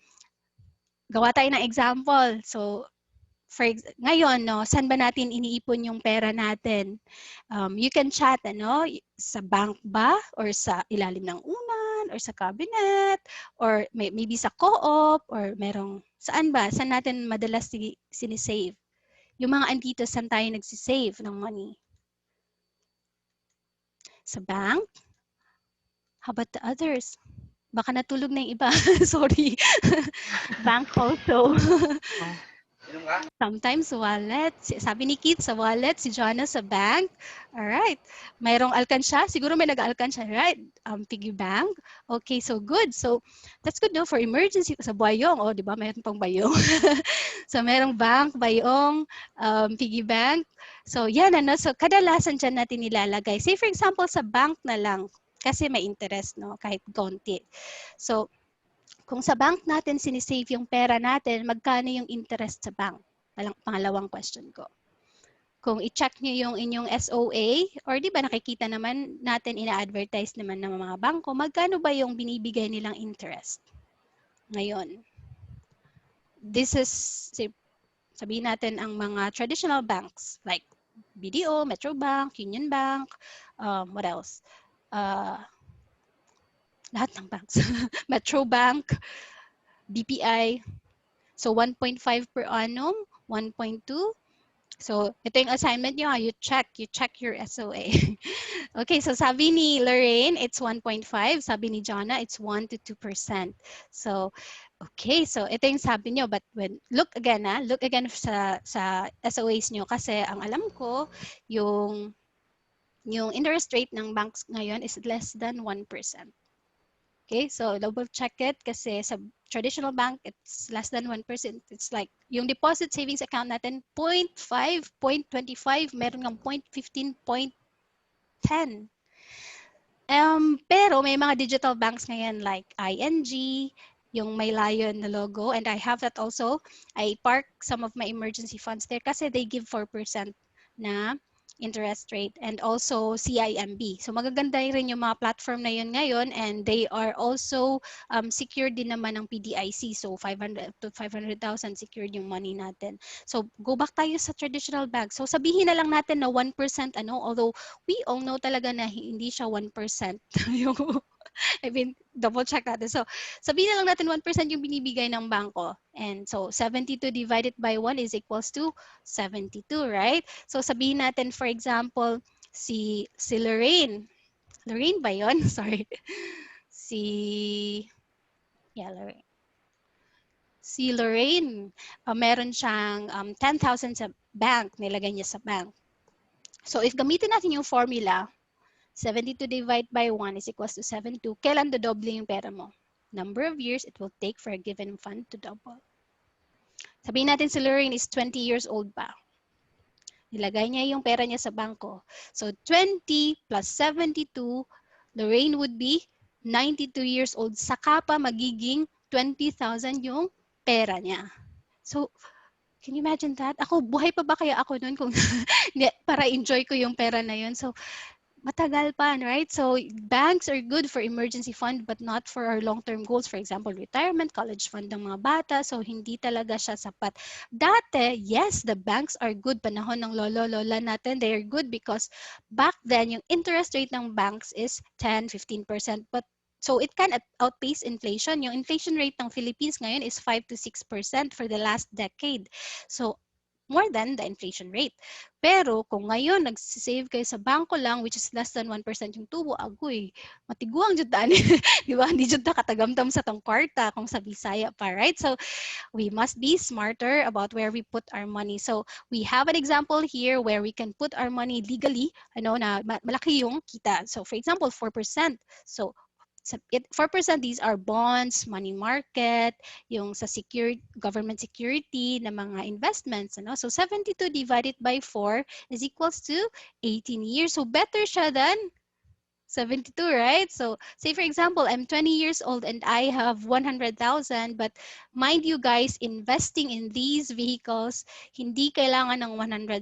gawa tayo ng example. So ngayon, no, saan ba natin iniipon yung pera natin? You can chat, ano, sa bank ba? Or sa ilalim ng unan? Or sa cabinet? Or maybe sa co-op? Or saan ba? Saan natin madalas sinisave? Yung mga andito, saan tayo nagsisave ng money? Sa bank? How about the others? Baka natulog na yung iba. Sorry. Bank also. Sometimes wallet. Sabi ni Keith sa wallet, si Jonna sa bank. Alright. Mayroong alkansya. Siguro may nag-alkansya, right? Piggy bank. Okay, so good. So that's good, no? For emergency. Sa bayong. Oh, di ba? Mayroon pang bayong. So mayroong bank, bayong, piggy bank. So yan, ano? So kadalasan dyan natin nilalagay. Say for example, sa bank na lang. Kasi may interest, no? Kahit konti. So kung sa bank natin sinisave yung pera natin, magkano yung interest sa bank? Pangalawang question ko. Kung i-check nyo yung inyong SOA, or di ba nakikita naman natin, ina-advertise naman ng mga bangko, magkano ba yung binibigay nilang interest? Ngayon, this is, sabihin natin ang mga traditional banks, like BDO, Metro Bank, Union Bank, what else? Lahat ng banks. Metro Bank, BPI. So 1.5 per annum, 1.2. So ito yung assignment nyo, you check your SOA. Okay, so sabi ni Lorraine, it's 1.5. Sabi ni Jonna, it's 1 to 2%. So, okay, so ito yung sabi nyo. But look again sa SOAs nyo, kasi ang alam ko, yung interest rate ng banks ngayon is less than 1%. Okay, so double check it kasi sa traditional bank, it's less than 1%. It's like, yung deposit savings account natin, 0.5, 0.25, meron ng 0.15, 0.10. Pero may mga digital banks ngayon like ING, yung may lion na logo, and I have that also. I park some of my emergency funds there kasi they give 4% na interest rate, and also CIMB. So magaganda rin yung mga platform na yun ngayon, and they are also secured din naman ng PDIC. So 500 to 500,000 secured yung money natin. So go back tayo sa traditional bank. So sabihin na lang natin na 1%, ano, although we all know talaga na hindi siya 1%. Yung double check natin. So, sabihin na lang natin 1% yung binibigay ng bangko. And so, 72 divided by 1 is equals to 72, right? So, sabihin natin, for example, si Lorraine. Lorraine ba yun? Sorry. Lorraine. Si Lorraine, meron siyang 10,000 sa bank, nilagay niya sa bank. So, if gamitin natin yung formula, 72 divided by 1 is equals to 72. Kailan dodoble yung pera mo? Number of years it will take for a given fund to double. Sabihin natin si Lorraine is 20 years old pa. Nilagay niya yung pera niya sa bangko. So 20 plus 72, Lorraine would be 92 years old. Saka pa magiging 20,000 yung pera niya. So, can you imagine that? Buhay pa ba kaya ako noon kung para enjoy ko yung pera na yun? So, matagal pa, right? So banks are good for emergency fund but not for our long-term goals. For example, retirement, college fund ng mga bata. So hindi talaga siya sapat. Dati, yes, the banks are good. Panahon ng lolo-lola natin, they are good because back then, yung interest rate ng banks is 10, 15%. But so it can outpace inflation. Yung inflation rate ng Philippines ngayon is 5 to 6% for the last decade. So more than the inflation rate. Pero kung ngayon nagsisave kayo sa bangko lang which is less than 1% yung tubo, agoy, matiguang jud ta ani. Di ba? Hindi jud ta katagamtam sa tong kwarta kung sa Bisaya pa, right? So we must be smarter about where we put our money. So we have an example here where we can put our money legally, ano na malaki yung kita. So for example, 4%. So 4%, these are bonds, money market, yung sa government security na mga investments. Ano? So 72 divided by 4 is equals to 18 years. So better siya than 72, right? So say for example, I'm 20 years old and I have 100,000, but mind you guys, investing in these vehicles, hindi kailangan ng 100,000.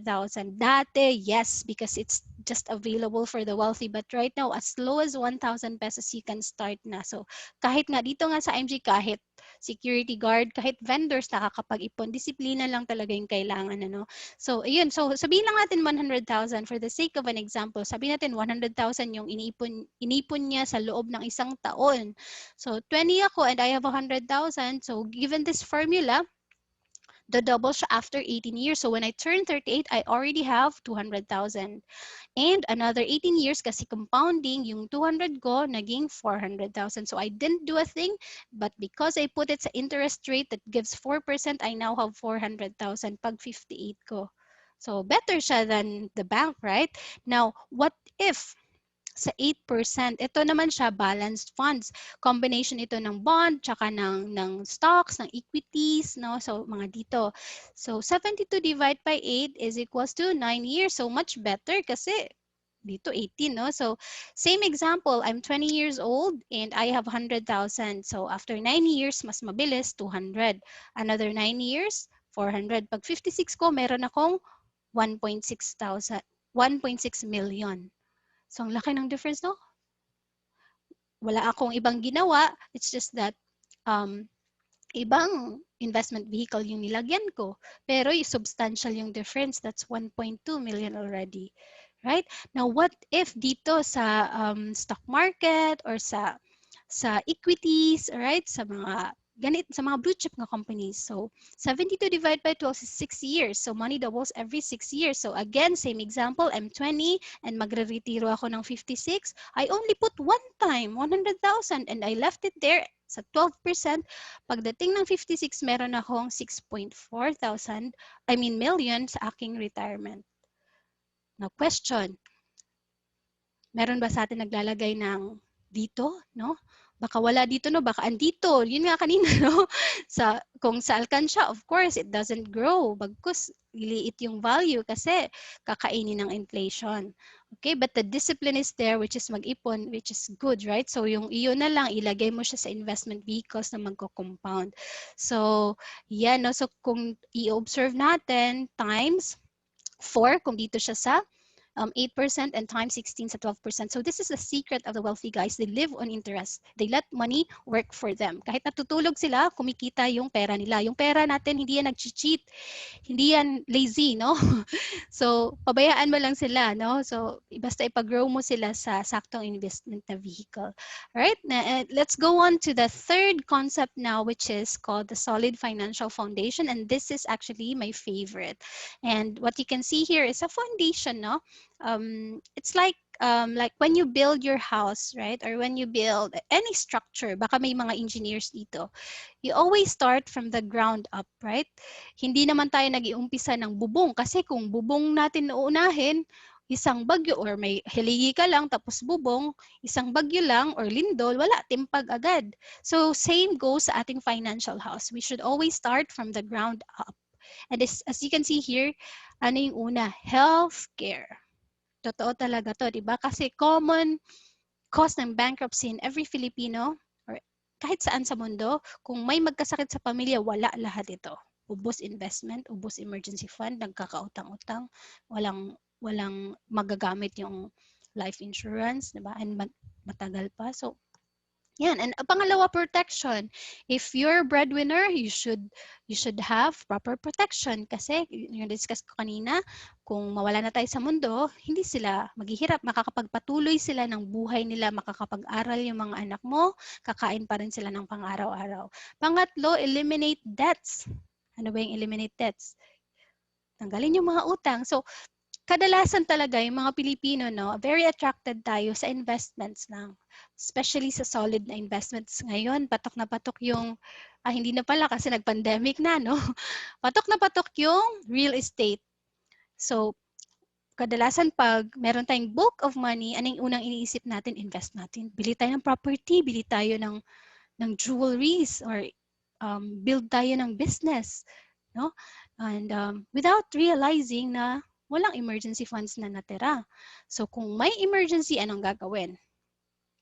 Dati, yes, because it's just available for the wealthy. But right now, as low as 1,000 pesos, you can start na. So kahit nga dito nga sa IMG, kahit security guard, kahit vendors nakakapag-ipon, disiplina lang talaga yung kailangan. Ano? So ayun, so sabihin lang natin 100,000 for the sake of an example. Sabihin natin 100,000 yung inipon niya sa loob ng isang taon. So 20 ako and I have 100,000. So given this formula, the double siya after 18 years. So when I turn 38, I already have 200,000. And another 18 years kasi compounding, yung 200 ko naging 400,000. So I didn't do a thing, but because I put it sa interest rate that gives 4%, I now have 400,000 pag 58 ko. So better siya than the bank, right? Now, what if sa 8%, ito naman siya balanced funds. Combination ito ng bond, tsaka ng stocks, ng equities, no? So, mga dito. So, 72 divided by 8 is equals to 9 years. So, much better kasi dito 18, no? So, same example, I'm 20 years old and I have 100,000. So, after 9 years, mas mabilis, 200. Another 9 years, 400. Pag 56 ko, meron akong 1.6 million. So, ang laki ng difference, no? Wala akong ibang ginawa. It's just that ibang investment vehicle yung nilagyan ko. Pero yung substantial yung difference. That's 1.2 million already. Right? Now, what if dito sa stock market or sa equities, right? Sa mga blue chip na companies. So 72 divided by 12 is 6 years. So money doubles every 6 years. So again, same example, I'm 20 and magre-retiro ako ng 56. I only put one time, 100,000 and I left it there sa 12%. Pagdating ng 56, meron akong 6.4 million sa aking retirement. Now question, meron ba sa atin naglalagay ng dito, no? Baka wala dito, no? Baka andito. Yun nga kanina, no? Kung sa alkansya, of course, it doesn't grow. Bagkus, iliit yung value kasi kakainin ng inflation. Okay? But the discipline is there, which is mag-ipon, which is good, right? So, yung iyo na lang, ilagay mo siya sa investment vehicles na magko-compound. So, yan, no? So, kung i-observe natin, times 4, kung dito siya sa 8% and times 16 sa 12%. So this is the secret of the wealthy guys. They live on interest. They let money work for them. Kahit natutulog sila, kumikita yung pera nila. Yung pera natin, hindi yan nag-cheat. Hindi yan lazy, no? So, pabayaan mo lang sila, no? So, basta ipag-grow mo sila sa saktong investment na vehicle. Alright? Let's go on to the third concept now, which is called the solid financial foundation. And this is actually my favorite. And what you can see here is a foundation, no? It's like when you build your house, right? Or when you build any structure, baka may mga engineers dito. You always start from the ground up, right? Hindi naman tayo nag-iumpisa ng bubong kasi kung bubong natin uunahin, isang bagyo or may hiligi ka lang tapos bubong, isang bagyo lang or lindol, wala, timpag agad. So same goes sa ating financial house. We should always start from the ground up. And as you can see here, ano yung una? Healthcare. Totoo talaga to, di ba? Kasi common cause ng bankruptcy in every Filipino or kahit saan sa mundo, kung may magkasakit sa pamilya, wala lahat ito. Ubos investment, ubos emergency fund, nagkakautang-utang, walang magagamit yung life insurance, di ba? And matagal pa. So, yan. And pangalawa, protection. If you're a breadwinner, you should have proper protection kasi yung discuss ko kanina, kung mawala na tayo sa mundo, hindi sila maghihirap, makakapagpatuloy sila ng buhay nila, makakapag-aral yung mga anak mo, kakain pa rin sila ng pang-araw-araw. Pangatlo, eliminate debts. Ano ba yung eliminate debts? Tanggalin yung mga utang. So, kadalasan talaga yung mga Pilipino, no, very attracted tayo sa investments lang. Especially sa solid na investments. Ngayon, patok na patok yung, hindi na pala kasi nag-pandemic na, no? Patok na patok yung real estate. So, kadalasan pag meron tayong bulk of money, ano yung unang iniisip natin? Invest natin. Bili tayo ng property, bili tayo ng jewelries, or build tayo ng business, no? And without realizing na walang emergency funds na natira. So kung may emergency, anong gagawin?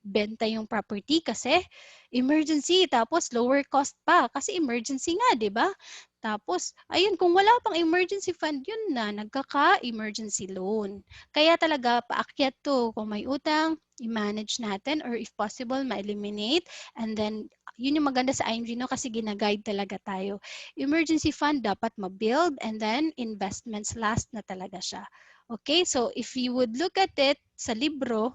Benta yung property kasi emergency, tapos lower cost pa kasi emergency nga, di ba? Tapos, ayun, kung wala pang emergency fund, yun na, nagkaka-emergency loan. Kaya talaga, paakyat to. Kung may utang, i-manage natin, or if possible, ma-eliminate. And then, yun yung maganda sa IMG, no? Kasi gina-guide talaga tayo. Emergency fund dapat ma-build, and then investments last na talaga siya. Okay, so if you would look at it sa libro,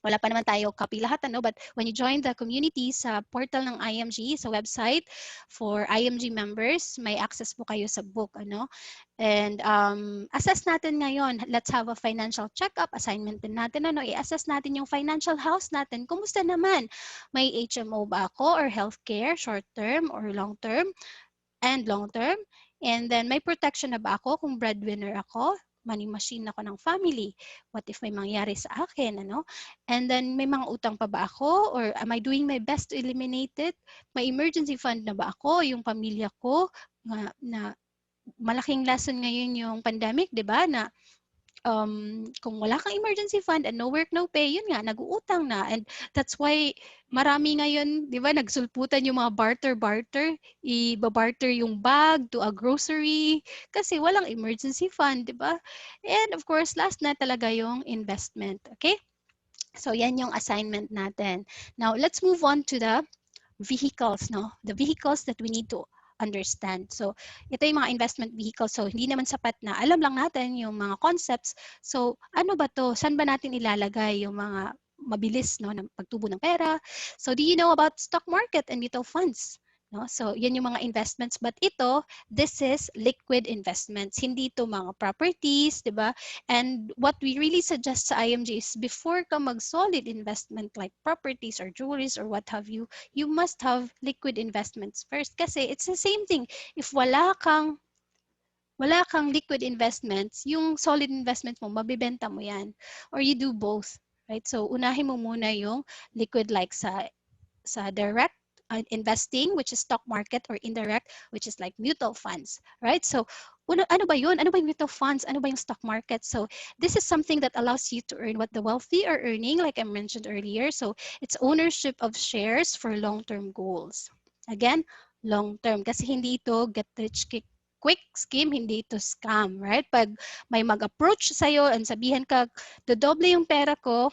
wala pa naman tayo copy lahat, ano? But when you join the community sa portal ng IMG, sa website for IMG members, may access po kayo sa book, ano? And assess natin ngayon, let's have a financial check-up, assignment din natin, ano? I-assess natin yung financial house natin. Kumusta naman? May HMO ba ako, or healthcare, short-term or long-term? And long-term. And then may protection na ba ako kung breadwinner ako? Money machine ako ng family. What if may mangyari sa akin, ano? And then may mga utang pa ba ako, or am I doing my best to eliminate it? May emergency fund na ba ako, yung pamilya ko, na malaking lesson ngayon yung pandemic, 'di ba? Na kung wala kang emergency fund and no work, no pay, yun nga, nag-uutang na. And that's why marami ngayon, di ba, nagsulputan yung mga barter-barter, i-barter yung bag to a grocery kasi walang emergency fund, di ba? And of course, last na talaga yung investment, okay? So yan yung assignment natin. Now, let's move on to the vehicles, no? The vehicles that we need to understand. So, ito yung mga investment vehicles. So, hindi naman sapat na alam lang natin yung mga concepts. So, ano ba to? Saan ba natin ilalagay yung mga mabilis, no, ng pagtubo ng pera? So, do you know about stock market and mutual funds? No? So, yan yung mga investments. But ito, this is liquid investments. Hindi to mga properties, di ba? And what we really suggest sa IMG is before ka mag-solid investment like properties or jewelries or what have you, you must have liquid investments first. Kasi it's the same thing. If wala kang liquid investments, yung solid investments mo, mabibenta mo yan. Or you do both. Right? So, unahin mo muna yung liquid like sa direct investing, which is stock market, or indirect, which is like mutual funds, right? So, ano ba yun? Ano ba yung mutual funds? Ano ba yung stock market? So, this is something that allows you to earn what the wealthy are earning, like I mentioned earlier. So, it's ownership of shares for long-term goals. Again, long-term. Kasi hindi ito get rich quick scheme, hindi ito scam, right? Pag may mag-approach sa'yo and sabihan ka, dodoble yung pera ko,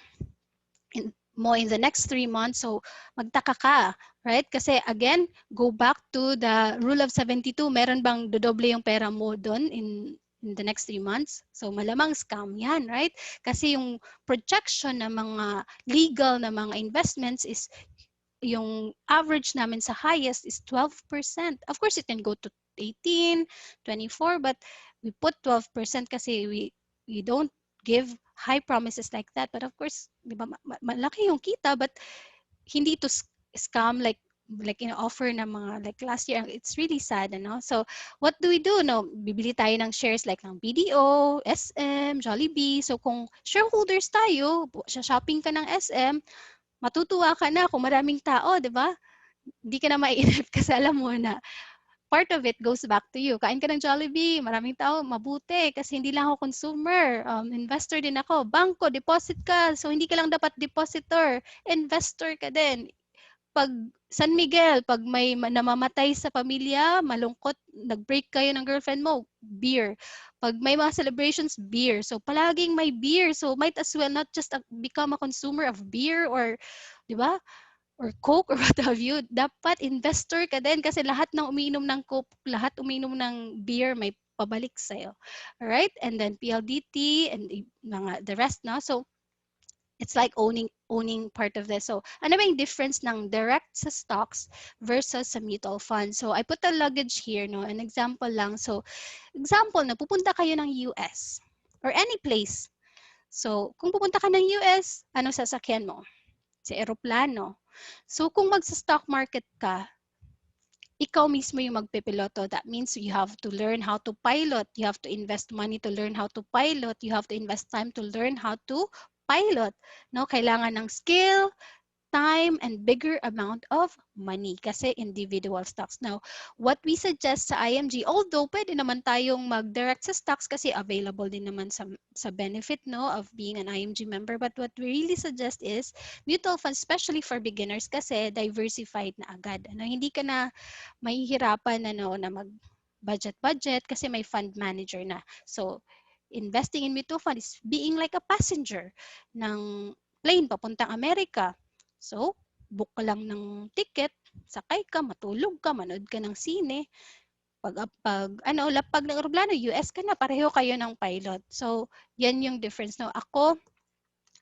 in the next 3 months, so magtaka ka, right? Kasi again, go back to the rule of 72, meron bang dodoble yung pera mo doon in the next 3 months? So malamang scam yan, right? Kasi yung projection ng mga legal na mga investments is yung average namin sa highest is 12%. Of course, it can go to 18, 24, but we put 12% kasi we don't give high promises like that. But of course, di ba, malaki yung kita, but hindi to scam like offer na mga like last year. It's really sad, ano? So, what do we do? No, bibili tayo ng shares like ng BDO, SM, Jollibee. So, kung shareholders tayo, shopping ka ng SM, matutuwa ka na kung maraming tao, di ba? Hindi ka na maiinip kasi alam mo na part of it goes back to you. Kain ka ng Jollibee, maraming tao, mabuti kasi hindi lang ako consumer, investor din ako. Bangko, deposit ka. So hindi ka lang dapat depositor, investor ka din. pag San Miguel, pag may namamatay sa pamilya, malungkot, nag-break kayo ng girlfriend mo, beer. Pag may mga celebrations, beer. So palaging may beer. So might as well not just become a consumer of beer or, di ba? Or Coke or what have you. Dapat investor ka din kasi lahat ng umiinom ng Coke, lahat umiinom ng beer may pabalik sa'yo. Alright? And then PLDT and mga the rest, no? So it's like owning part of this. So, ano ba yung difference ng direct sa stocks versus sa mutual fund? So, I put a luggage here, no? An example lang. So, example, na pupunta kayo ng US or any place. So, kung pupunta ka ng US, ano sasakyan mo? Sa eroplano. So, kung magsa-stock market ka, ikaw mismo yung magpipiloto. That means you have to learn how to pilot. You have to invest money to learn how to pilot. You have to invest time to learn how to pilot. No, kailangan ng skill, time, and bigger amount of money kasi individual stocks. Now, what we suggest sa IMG, although pwede naman tayong mag-direct sa stocks kasi available din naman sa benefit, no, of being an IMG member, but what we really suggest is mutual funds, especially for beginners kasi diversified na agad. Ano, hindi ka na mahihirapan na mag-budget kasi may fund manager na. So, investing in mutual fund is being like a passenger ng plane papuntang Amerika. So, book ka lang ng ticket, sakay ka, matulog ka, manood ka ng sine. Lapag ng eroplano, US ka na, pareho kayo ng pilot. So, yan yung difference. No, ako,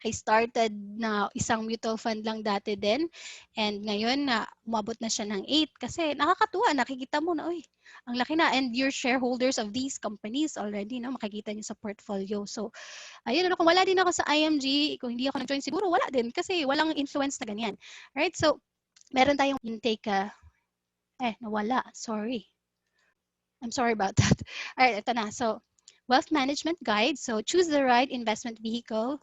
I started na isang mutual fund lang dati din. And ngayon na umabot na siya ng 8 kasi nakakatuwa, nakikita mo na, uy, ang laki na. And you're shareholders of these companies already, no? Makikita niyo sa portfolio. So, ayun, kung wala din ako sa IMG, kung hindi ako nag-join siguro, wala din kasi walang influence na ganyan. Right? So, meron tayong intake, nawala. Sorry. I'm sorry about that. All right, ito na. So, wealth management guide. So, choose the right investment vehicle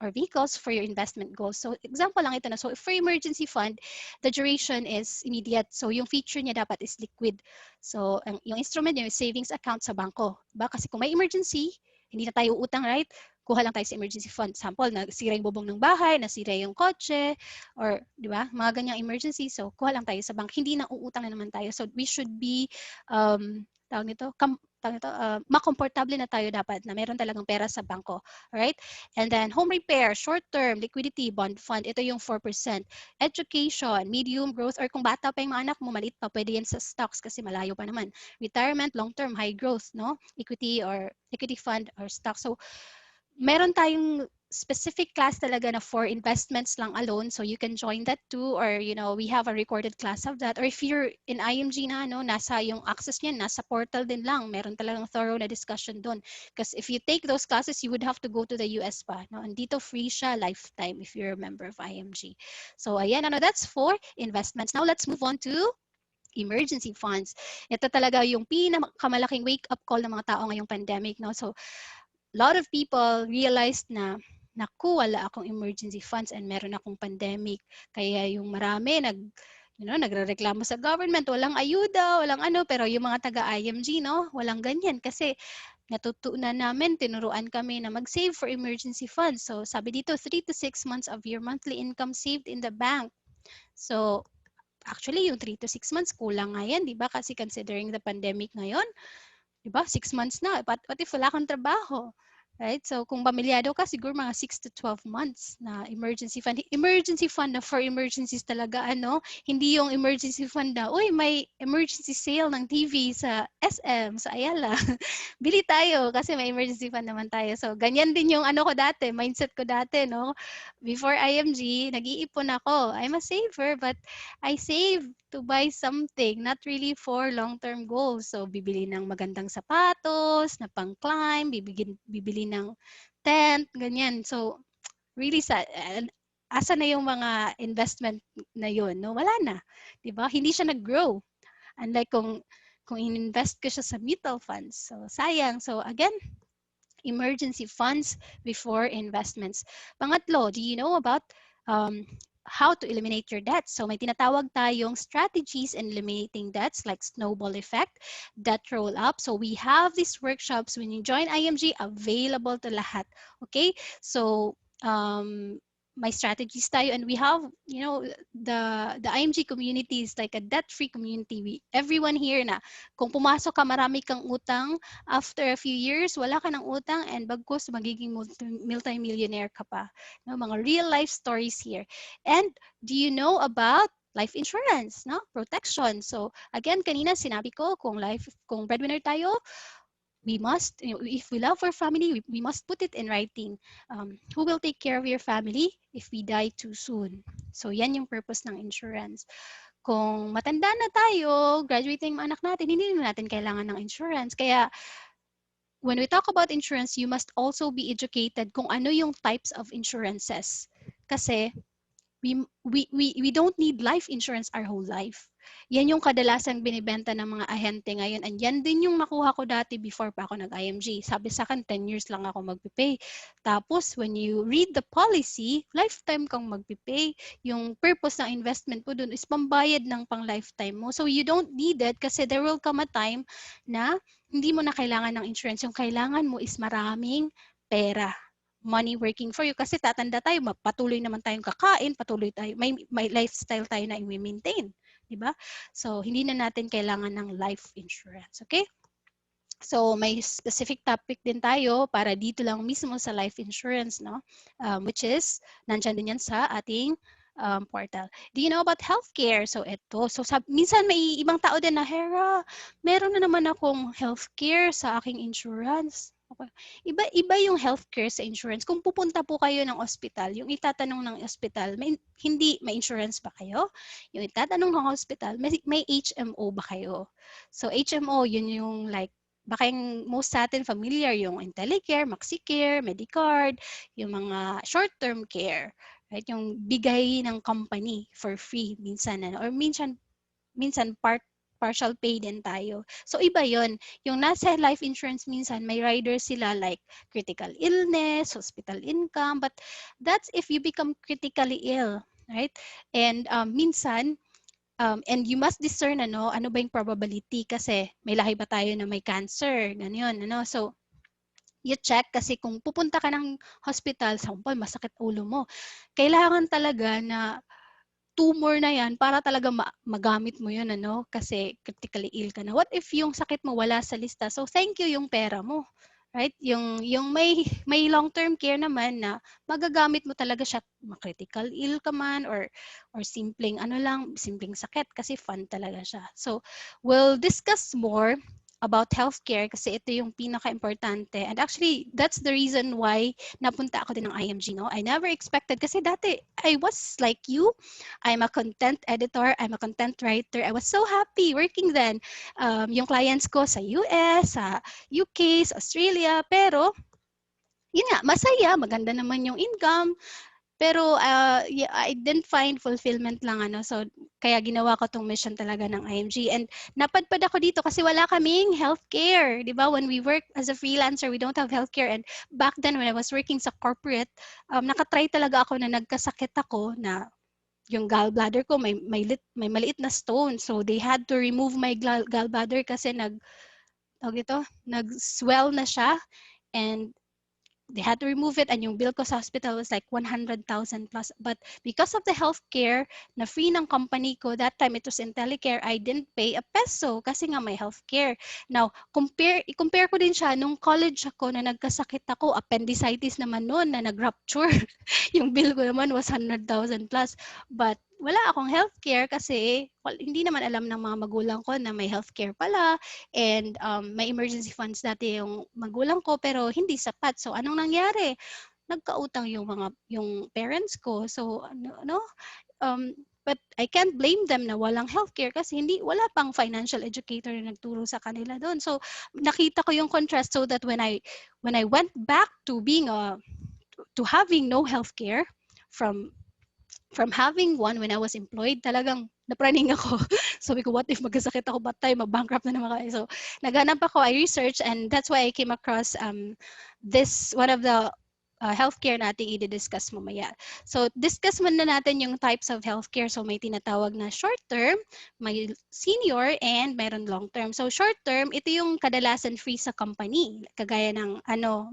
or vehicles for your investment goals. So, example lang ito na. So, for emergency fund, the duration is immediate. So, yung feature niya dapat is liquid. So, yung instrument niya, yung savings account sa bangko. Diba? Kasi kung may emergency, hindi na tayo utang, right? Kuha lang tayo sa emergency fund. Sample, nasira yung bubong ng bahay, nasira yung kotse, or, di ba, mga ganyang emergency. So, kuha lang tayo sa bank. Hindi na uutang na naman tayo. So, we should be makomportable na tayo dapat na meron talagang pera sa bangko. Alright? And then, home repair, short-term, liquidity, bond fund, ito yung 4%. Education, medium growth, or kung bata pa yung mga anak mo, maliit pa, pwede yan sa stocks kasi malayo pa naman. Retirement, long-term, high growth, no? Equity or equity fund or stock. So, meron tayong specific class talaga na for investments lang alone. So you can join that too, or we have a recorded class of that. Or if you're in IMG na, nasa yung access niyan, nasa portal din lang. Meron talagang thorough na discussion doon. Because if you take those classes, you would have to go to the US pa. No? And dito free siya lifetime if you're a member of IMG. So ayan, that's for investments. Now let's move on to emergency funds. Ito talaga yung pinakamalaking wake-up call ng mga tao ngayong pandemic. No? So a lot of people realized na naku, wala akong emergency funds and meron akong pandemic. Kaya yung marami nagrereklamo sa government, walang ayuda, walang pero yung mga taga-IMG, walang ganyan kasi natutunan namin, tinuruan kami na mag-save for emergency funds. So sabi dito, 3 to 6 months of your monthly income saved in the bank. So actually, yung 3 to 6 months, kulang nga yan, di ba? Kasi considering the pandemic ngayon, di ba? 6 months na. What if wala kang trabaho? Right? So, kung pamilyado ka, siguro mga 6 to 12 months na emergency fund. Emergency fund na for emergencies talaga, Hindi yung emergency fund na, uy, may emergency sale ng TV sa SM, sa Ayala. Bili tayo kasi may emergency fund naman tayo. So, ganyan din yung ko dati, mindset ko dati, no? Before IMG, nag-iipon ako. I'm a saver, but I save to buy something, not really for long-term goals. So, bibili ng magandang sapatos, na pang-climb, bibili ng tent, ganyan. So, really asa na yung mga investment na yun, no? Wala na. 'Di ba? Hindi siya nag-grow. Unlike kung in-invest ko siya sa mutual funds. So, sayang. So, again, emergency funds before investments. Pangatlo, do you know about how to eliminate your debts? So may tinatawag tayong strategies in eliminating debts like snowball effect, debt roll up. So we have these workshops when you join IMG available to lahat. Okay? So may strategies tayo, and we have, the IMG community is like a debt-free community. Everyone here na kung pumasok ka, marami kang utang, after a few years wala ka ng utang, and bagkus magiging multi-millionaire ka pa. No, mga real life stories here. And do you know about life insurance, no? Protection. So again, kanina sinabi ko, kung breadwinner tayo, we must, if we love our family, we must put it in writing. Who will take care of your family if we die too soon? So yan yung purpose ng insurance. Kung matanda na tayo, graduating yung anak natin, hindi na natin kailangan ng insurance. Kaya when we talk about insurance, you must also be educated kung ano yung types of insurances. Kasi we don't need life insurance our whole life. Yan yung kadalasang binibenta ng mga ahente ngayon. And yan din yung nakuha ko dati before pa ako nag-IMG. Sabi sa akin, 10 years lang ako magpipay. Tapos, when you read the policy, lifetime kang magpipay. Yung purpose ng investment mo dun is pambayad ng pang-lifetime mo. So, you don't need it kasi there will come a time na hindi mo na kailangan ng insurance. Yung kailangan mo is maraming pera, money working for you, kasi tatanda tayo, patuloy naman tayong kakain, patuloy tayo, may lifestyle tayo na i-maintain, di ba? So hindi na natin kailangan ng life insurance, okay? So may specific topic din tayo para dito lang mismo sa life insurance, no? Which is nandiyan din yan sa ating portal. Do you know about healthcare? So ito, minsan may ibang tao din na, Hera, meron na naman akong healthcare sa aking insurance. Okay. Iba yung healthcare sa insurance. Kung pupunta po kayo ng ospital, yung itatanong ng ospital, may insurance ba kayo? Yung itatanong ng hospital, may HMO ba kayo? So HMO, yun yung like, baka yung most sa atin familiar, yung IntelliCare, MaxiCare, Medicard, yung mga short-term care, right? Yung bigay ng company for free minsan, or minsan partial pay din tayo. So iba yon. Yung nasa life insurance minsan may riders sila like critical illness, hospital income, but that's if you become critically ill, right? And minsan and you must discern ano ba yung probability, kasi may lahi ba tayo na may cancer, ganyan, ano. So you check, kasi kung pupunta ka ng hospital, sampal masakit ulo mo, kailangan talaga na tumor na yan para talaga magamit mo yun, ano, kasi critically ill ka na. What if yung sakit mo wala sa lista? So thank you yung pera mo, right? Yung may long-term care naman na magagamit mo talaga siya, critical ill ka man, or simpleng simpleng sakit, kasi fun talaga siya. So we'll discuss more about healthcare kasi ito yung pinaka-importante. And actually, that's the reason why napunta ako din ng IMG, no? I never expected, kasi dati I was like you. I'm a content editor, I'm a content writer. I was so happy working then. Yung clients ko sa US, sa UK, sa Australia, pero yun nga, masaya, maganda naman yung income. Pero yeah, I didn't find fulfillment lang, ano. So kaya ginawa ko tong mission talaga ng IMG, and napadpad ako dito kasi wala kaming healthcare, di ba? When we work as a freelancer, we don't have healthcare. And back then when I was working sa corporate, nakatry talaga ako na nagkasakit ako na yung gallbladder ko may maliit na stone. So they had to remove my gallbladder kasi nag-swell na siya, and they had to remove it, and yung bill ko sa hospital was like 100,000 plus. But because of the healthcare na free ng company ko, that time it was IntelliCare, I didn't pay a peso kasi nga may healthcare. Now, compare ko din siya nung college ako na nagkasakit ako, appendicitis naman noon na nag-rupture. Yung bill ko naman was 100,000 plus. But wala akong healthcare kasi hindi naman alam ng mga magulang ko na may healthcare pala, and may emergency funds dati yung magulang ko pero hindi sapat. So anong nangyari? Nagkautang yung parents ko. So but I can't blame them na walang healthcare kasi wala pang financial educator na nagturo sa kanila doon. So nakita ko yung contrast, so that when I went back to to having no healthcare, from having one when I was employed, talagang napraning ako. Sabi ko, what if magkasakit ako, ba't tayo mag-bankrupt na naman kayo? So naghanap ako, I researched, and that's why I came across this one of the healthcare natin i-discuss mamaya. So, discuss muna natin yung types of healthcare. So, may tinatawag na short-term, may senior, and mayroon long-term. So, short-term, ito yung kadalasan free sa company. Kagaya ng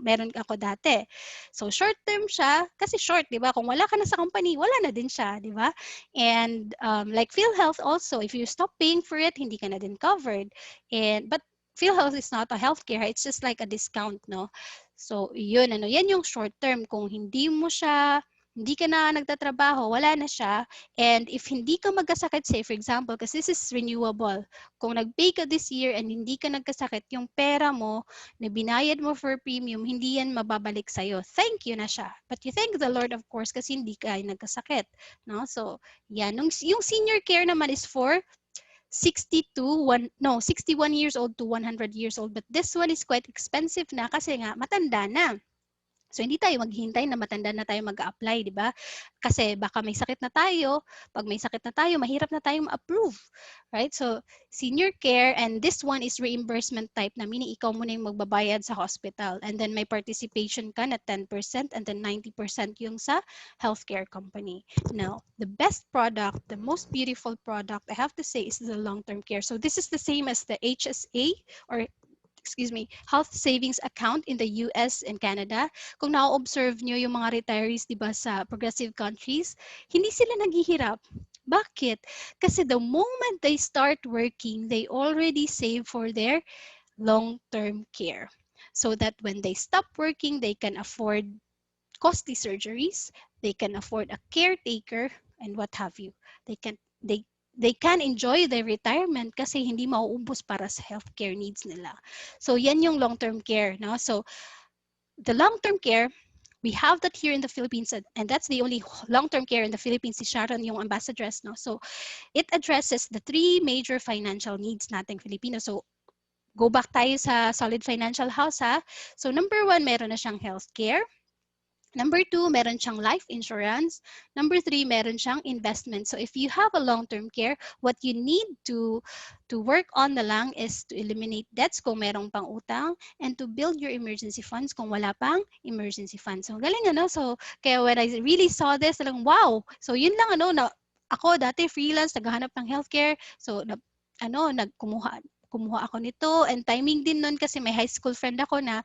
meron ako dati. So, short-term siya kasi short, di ba? Kung wala ka na sa company, wala na din siya, di ba? And like PhilHealth also, if you stop paying for it, hindi ka na din covered. But PhilHealth is not a healthcare, it's just like a discount, no? So, yan yung short term. Kung hindi ka na nagtatrabaho, wala na siya. And if hindi ka magkasakit, say for example, kasi this is renewable, kung nag-pay ka this year and hindi ka nagkasakit, yung pera mo na binayad mo for premium, hindi yan mababalik sa'yo. Thank you na siya. But you thank the Lord, of course, kasi hindi ka nagkasakit. No? So, yan. Yung senior care naman is for 61 years old to 100 years old. But this one is quite expensive na kasi nga matanda na. So, hindi tayo maghihintay na matanda na tayo mag-a-apply, di ba? Kasi baka may sakit na tayo. Pag may sakit na tayo, mahirap na tayo ma-approve. Right? So, senior care, and this one is reimbursement type na meaning ikaw muna yung magbabayad sa hospital. And then may participation ka na 10% and then 90% yung sa healthcare company. Now, the best product, the most beautiful product, I have to say, is the long-term care. So, this is the same as the HSA or health savings account in the US and Canada. Kung na-observe nyo yung mga retirees, di ba, sa progressive countries, hindi sila naghihirap. Bakit? Kasi the moment they start working, they already save for their long-term care. So that when they stop working, they can afford costly surgeries, they can afford a caretaker, and what have you. They can enjoy their retirement kasi hindi mauubos para sa healthcare needs nila. So yan yung long-term care, no? So the long-term care, we have that here in the Philippines, and that's the only long-term care in the Philippines. Si Sharon yung ambassadress, no? So it addresses the three major financial needs nating Filipino. So go back tayo sa solid financial house, ha? So number one, meron na siyang healthcare. Number two, meron siyang life insurance. Number three, meron siyang investment. So if you have a long-term care, what you need to work on na lang is to eliminate debts kung merong pang utang and to build your emergency funds kung wala pang emergency funds. So galing So kaya when I really saw this, talagang wow. So yun lang na ako dati freelance, naghahanap ng healthcare. So kumuha ako nito, and timing din nun kasi may high school friend ako na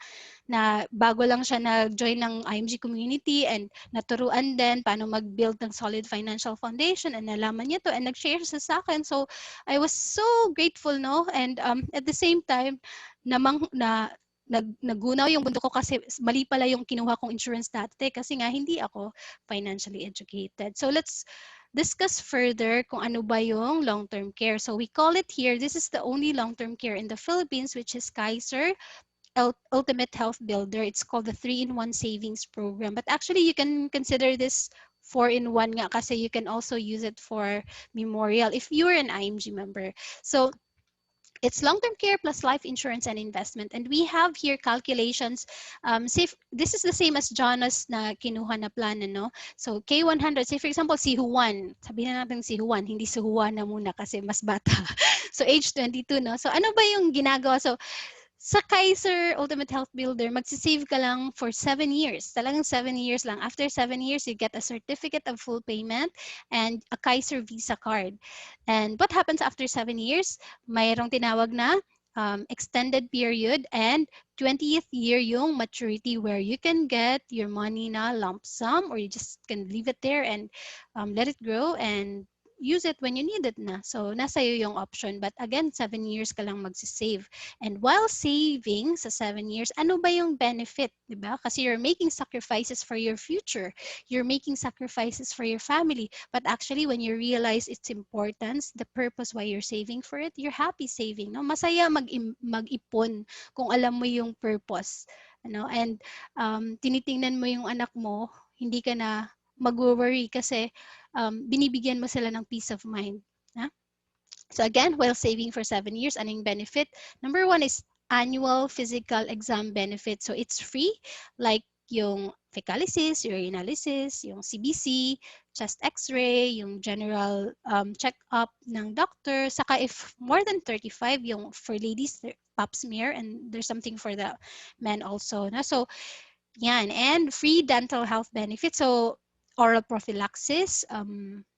bago lang siya nag-join ng IMG community and naturuan din paano mag-build ng solid financial foundation, and nalaman niya to and nag-share siya sa akin. So I was so grateful, no? And at the same time, nagunaw yung mundo ko kasi mali pala yung kinuha kong insurance dati kasi nga hindi ako financially educated. So let's discuss further kung ano ba yung long-term care. So we call it here, this is the only long-term care in the Philippines, which is Kaiser Ultimate Health Builder. It's called the 3-in-1 Savings Program. But actually, you can consider this 4-in-1 nga kasi you can also use it for memorial if you're an IMG member. So it's long-term care plus life insurance and investment. And we have here calculations. This is the same as Jonas na kinuha na plan, no? So K100, say for example, si Juan. Sabihin na natin si Juan, hindi si Juan na muna kasi mas bata. So age 22, no? So ano ba yung ginagawa? So sa Kaiser Ultimate Health Builder, magsisave ka lang for 7 years. Talagang 7 years lang. After 7 years, you get a certificate of full payment and a Kaiser Visa card. And what happens after 7 years? Mayroong tinawag na extended period, and 20th year yung maturity where you can get your money na lump sum, or you just can leave it there and let it grow and use it when you need it na. So, nasa iyo yung option. But again, 7 years ka lang magsisave. And while saving sa 7 years, ano ba yung benefit? Diba? Kasi you're making sacrifices for your future. You're making sacrifices for your family. But actually, when you realize its importance, the purpose why you're saving for it, you're happy saving. No? Masaya mag-ipon kung alam mo yung purpose. And tinitingnan mo yung anak mo, hindi ka na mag-worry kasi binibigyan mo sila ng peace of mind. So again, while saving for 7 years, anong benefit? Number one is annual physical exam benefit. So it's free, like yung fecalysis, urinalysis, yung CBC, chest x-ray, yung general check-up ng doctor. Saka if more than 35, yung for ladies, pap smear, and there's something for the men also. So Yan, and free dental health benefits. So, oral prophylaxis,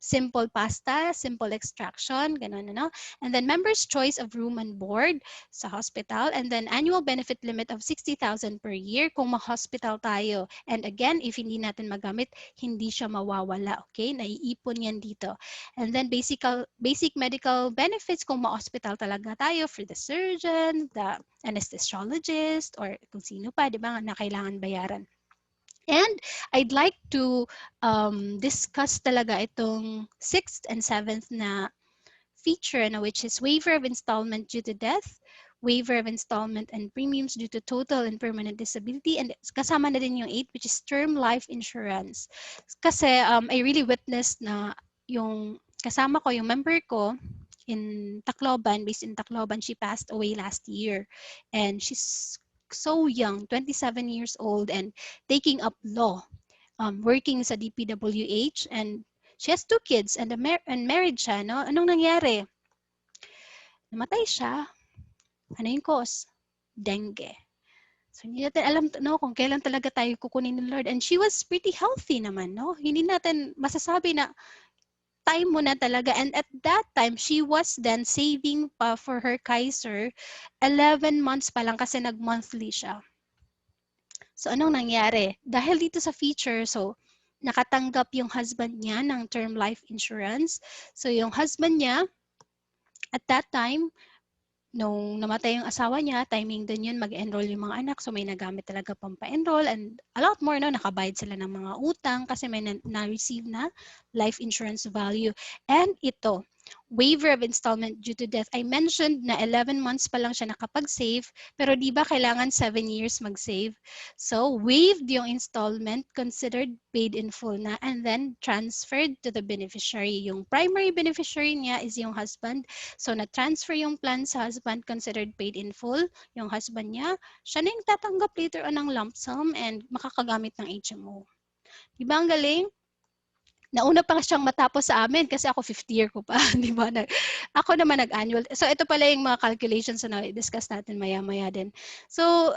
simple pasta, simple extraction, ganun, ano. And then members' choice of room and board sa hospital. And then annual benefit limit of 60,000 per year kung ma-hospital tayo. And again, if hindi natin magamit, hindi siya mawawala. Okay? Naiipon yan dito. And then basic medical benefits kung ma-hospital talaga tayo for the surgeon, the anesthesiologist, or kung sino pa, di ba, na kailangan bayaran. And I'd like to discuss talaga itong 6th and 7th na feature, which is waiver of installment due to death, waiver of installment and premiums due to total and permanent disability, and kasama na din yung 8, which is term life insurance. Kasi I really witnessed na yung kasama ko, yung member ko in Tacloban, based in Tacloban, she passed away last year. And she's so young, 27 years old, and taking up law, working sa DPWH, and she has 2 kids and married siya, no? Anong nangyari? Namatay siya. Ano yung cause? Dengue. So, hindi natin alam, no, kung kailan talaga tayo kukunin ni Lord. And she was pretty healthy naman, no? Hindi natin masasabi na time mo na talaga. And at that time, she was then saving pa for her Kaiser 11 months pa lang kasi nag-monthly siya. So, anong nangyari? Dahil dito sa feature, so, nakatanggap yung husband niya ng term life insurance. So, yung husband niya, at that time, nung namatay yung asawa niya, timing din yun mag-enroll yung mga anak. So, may nagamit talaga pang pa-enroll and a lot more, no? Nakabayad sila ng mga utang kasi may na-receive na life insurance value. And ito, waiver of installment due to death. I mentioned na 11 months pa lang siya nakapag-save, pero di ba kailangan 7 years mag-save? So, waived yung installment, considered paid in full na, and then transferred to the beneficiary. Yung primary beneficiary niya is yung husband. So, na-transfer yung plan sa husband, considered paid in full. Yung husband niya, siya na yung tatanggap later on ng lump sum and makakagamit ng HMO. Di ba ang galing? Nauna pa siyang matapos sa amin kasi ako 5th year ko pa, di ba? Ako naman nag-annual. So, ito pala yung mga calculations na discuss natin maya-maya din. So,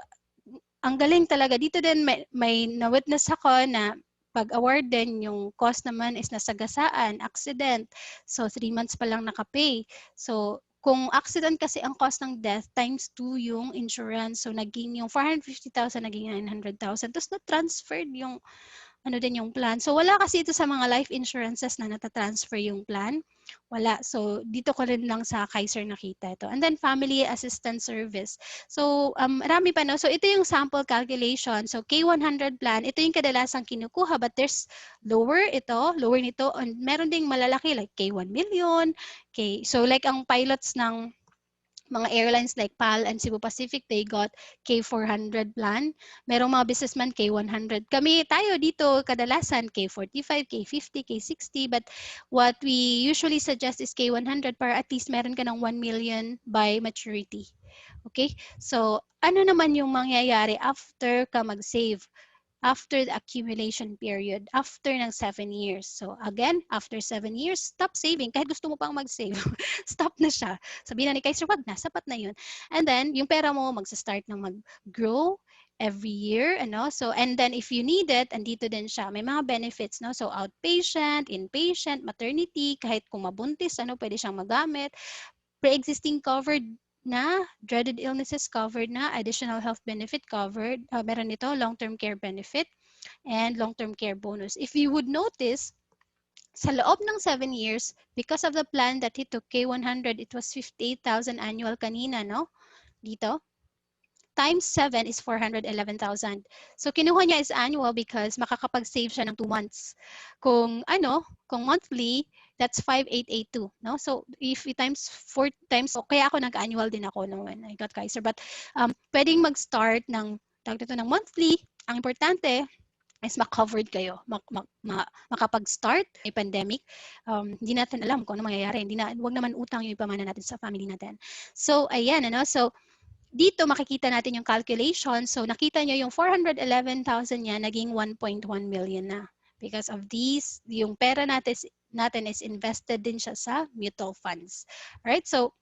ang galing talaga. Dito din may na-witness ako na pag-award din, yung cost naman is nasagasaan, accident. So, 3 months pa lang nakapay. So, kung accident kasi ang cost ng death times 2 yung insurance. So, naging yung 450,000 naging 900,000. Tapos na-transferred yung ano din yung plan. So wala kasi ito sa mga life insurances na natatransfer yung plan. Wala. So dito ko rin lang sa Kaiser nakita ito. And then family assistance service. So marami pa, no. So ito yung sample calculation. So K100 plan, ito yung kadalasang kinukuha, but there's lower nito, and meron ding malalaki like K1 million. So like ang pilots ng mga airlines like PAL and Cebu Pacific, they got K400 plan. Merong mga businessman K100. Tayo dito, kadalasan K45, K50, K60. But what we usually suggest is K100 para at least meron ka ng 1 million by maturity. Okay? So, ano naman yung mangyayari after ka mag-save? After the accumulation period, after ng 7 years. So again, after 7 years, stop saving. Kahit gusto mo pang mag-save, stop na siya. Sabihin na ni Kaiser, wag na, sapat na yun. And then, yung pera mo, magsa-start na mag-grow every year, ano? So, and then if you need it, andito din siya. May mga benefits, no? So, outpatient, inpatient, maternity, kahit kung mabuntis, pwede siyang magamit. Pre-existing covered na, dreaded illnesses covered na, additional health benefit covered, meron nito, long-term care benefit, and long-term care bonus. If you would notice, sa loob ng 7 years, because of the plan that he took, K100, it was 58,000 annual kanina, no? Dito. Times 7 is 411,000. So, kinuha niya is annual because makakapag-save siya ng 2 months. Kung monthly, that's 5,882, no? So, if we times 4 times, so kaya ako nag-annual din ako when I got Kaiser. But, pwedeng mag-start ng monthly. Ang importante is ma-covered kayo, makapag-start, may pandemic. Hindi natin alam kung ano mangyayari. Wag naman utang yung ipamana natin sa family natin. So, ayan, So, dito makikita natin yung calculation. So nakita nyo yung 411,000 niya naging 1.1 million na. Because of these, yung pera natin is invested din siya sa mutual funds. Alright, so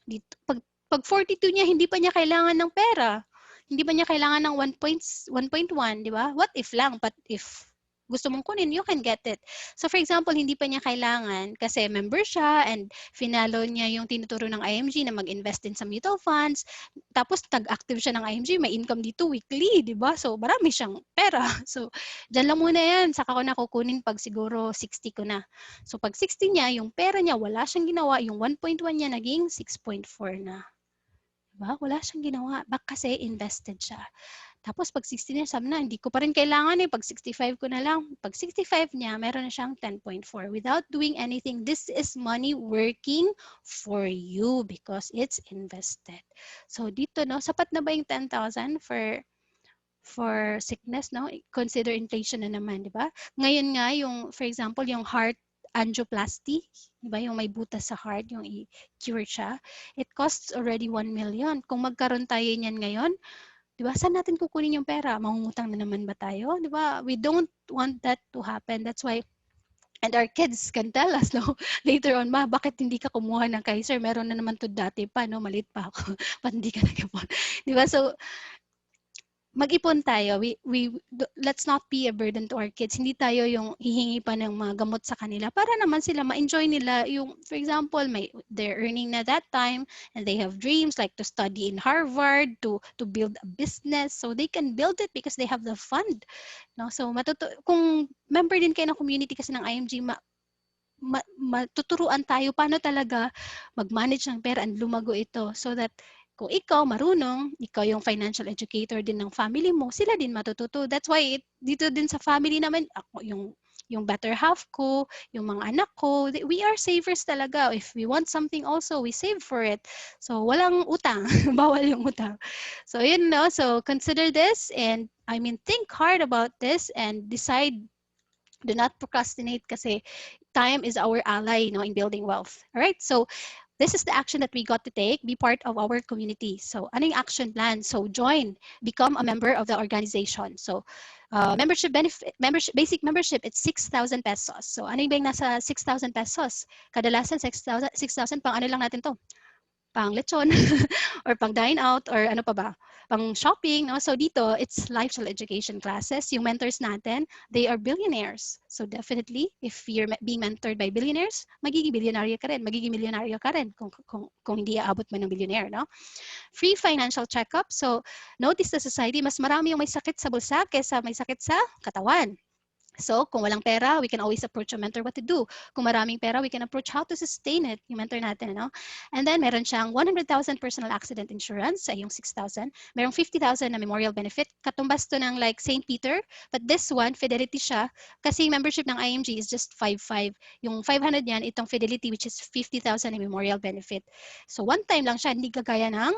dito, pag 42 niya, hindi pa niya kailangan ng pera. Hindi ba niya kailangan ng 1.1, di ba? What if lang, but if gusto mong kunin, you can get it. So for example, hindi pa niya kailangan kasi member siya and finalo niya yung tinuturo ng IMG na mag-invest din sa mutual funds. Tapos tag-active siya ng IMG, may income dito weekly, di ba? So marami siyang pera. So dyan lang muna yan. Saka ko na kukunin pag siguro 60 ko na. So pag 60 niya, yung pera niya, wala siyang ginawa. Yung 1.1 niya naging 6.4 na. Diba? Wala siyang ginawa. Bak kasi invested siya. Tapos pag 60 niya, sabi na, hindi ko pa rin kailangan eh. Pag 65 ko na lang. Pag 65 niya, meron na siyang 10.4 without doing anything. This is money working for you because it's invested. So dito, no, sapat na ba yung 10,000 for sickness, no? Consider inflation na naman, di ba? Ngayon nga, yung, for example, yung heart angioplasty, di ba? Yung may butas sa heart, yung i-cure siya, it costs already 1 million. Kung magkaroon tayo niyan ngayon, di ba? Saan natin kukunin yung pera? Mangungutang na naman ba tayo? Di ba? We don't want that to happen. That's why, and our kids can tell us, no? Later on, ma, bakit hindi ka kumuha ng Kaiser? Meron na naman to dati pa, no? Malit pa ako. Ba't hindi ka nag-ipon? Di ba? So, mag-ipon tayo. Let's not be a burden to our kids. Hindi tayo yung hihingi pa ng mga gamot sa kanila para naman sila ma-enjoy nila yung, for example, they're earning na that time and they have dreams like to study in Harvard, to build a business. So they can build it because they have the fund. No? So kung member din kayo ng community kasi ng IMG, matuturuan tayo paano talaga mag-manage ng pera and lumago ito so that kung ikaw marunong, ikaw yung financial educator din ng family mo, sila din matututo. That's why dito din sa family naman, ako yung better half ko, yung mga anak ko, we are savers talaga. If we want something also, we save for it. So walang utang, bawal yung utang. So yun, no? So consider this and think hard about this and decide. Do not procrastinate kasi time is our ally, in building wealth. All right? So this is the action that we got to take. Be part of our community. So ano yung action plan? So join, become a member of the organization. So basic membership, it's 6,000 pesos. So ano yung nasa 6,000 pesos? Kadalasan 6,000 pang ano lang natin to? Pang lechon or pang dine out or ano pa ba? Pang shopping, no? So dito, it's lifestyle education classes. Yung mentors natin, they are billionaires. So definitely, if you're being mentored by billionaires, magiging milyonaryo ka rin kung hindi aabot mo ng billionaire, no? Free financial checkup. So notice the society, mas marami yung may sakit sa bulsa kaysa may sakit sa katawan. So, kung walang pera, we can always approach a mentor what to do. Kung maraming pera, we can approach how to sustain it, yung mentor natin, no? And then, meron siyang 100,000 personal accident insurance, ay yung 6,000. Merong 50,000 na memorial benefit. Katumbas to ng like St. Peter, but this one, fidelity siya, kasi membership ng IMG is just 5,500. Yung 500 yan, itong fidelity, which is 50,000 na memorial benefit. So, one time lang siya, hindi gagaya ng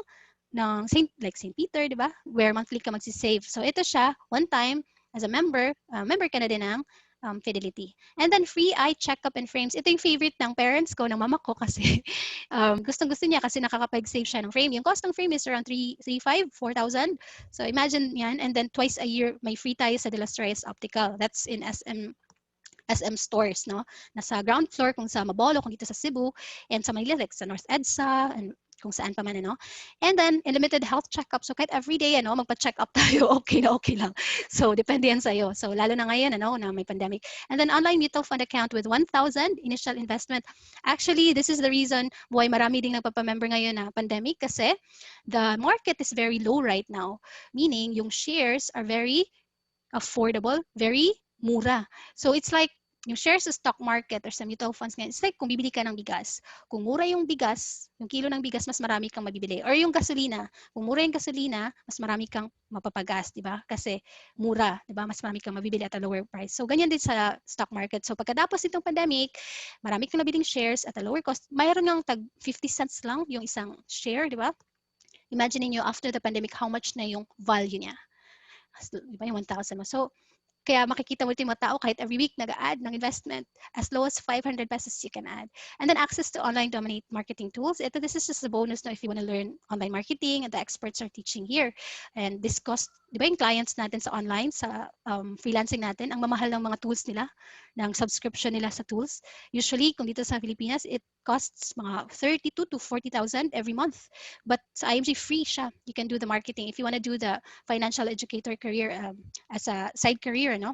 St. Peter, di ba? Where monthly ka magsisave. So, ito siya, one time, as a member ka na din ng Fidelity. And then free eye checkup and frames. Ito yung favorite ng parents ko, ng mama ko kasi gustong-gusto niya kasi nakakapag-save siya ng frame. Yung cost ng frame is around 3,500, 4,000. So imagine yan. And then twice a year, may free tayo sa De Las Reyes Optical. That's in SM stores, no? Nasa ground floor kung sa Mabolo, kung dito sa Cebu, and sa Manila, like sa North EDSA, and kung saan pa man, ano. And then, unlimited health checkup. So, kahit every day, magpa-check up tayo, okay na okay lang. So, depende yan sa'yo. So, lalo na ngayon, na may pandemic. And then, online mutual fund account with 1,000 initial investment. Actually, this is the reason why marami ding nagpapamember ngayon na pandemic kasi the market is very low right now. Meaning, yung shares are very affordable, very mura. So, it's like, yung shares sa stock market or sa mutual funds ngayon, it's like kung bibili ka ng bigas. Kung mura yung bigas, yung kilo ng bigas, mas marami kang mabibili. Or yung gasolina, kung mura yung gasolina, mas marami kang mapapagas, di ba? Kasi mura, di ba? Mas marami kang mabibili at a lower price. So, ganyan din sa stock market. So, pagkatapos itong pandemic, marami kang nabiling shares at a lower cost. Mayroon ng tag 50 cents lang yung isang share, di ba? Imagine niyo after the pandemic, how much na yung value niya. Di ba yung 1,000 mo? So, kaya makikita mo yung mga tao kahit every week nag-add ng investment. As low as 500 pesos you can add. And then access to online dominate marketing tools. This is just a bonus if you want to learn online marketing and the experts are teaching here. And this cost, di ba yung clients natin sa online, sa freelancing natin, ang mamahal ng mga tools nila, ng subscription nila sa tools. Usually, kung dito sa Pilipinas, it costs mga 32 to 40,000 every month. But sa IMG, free siya. You can do the marketing if you want to do the financial educator career as a side career, no?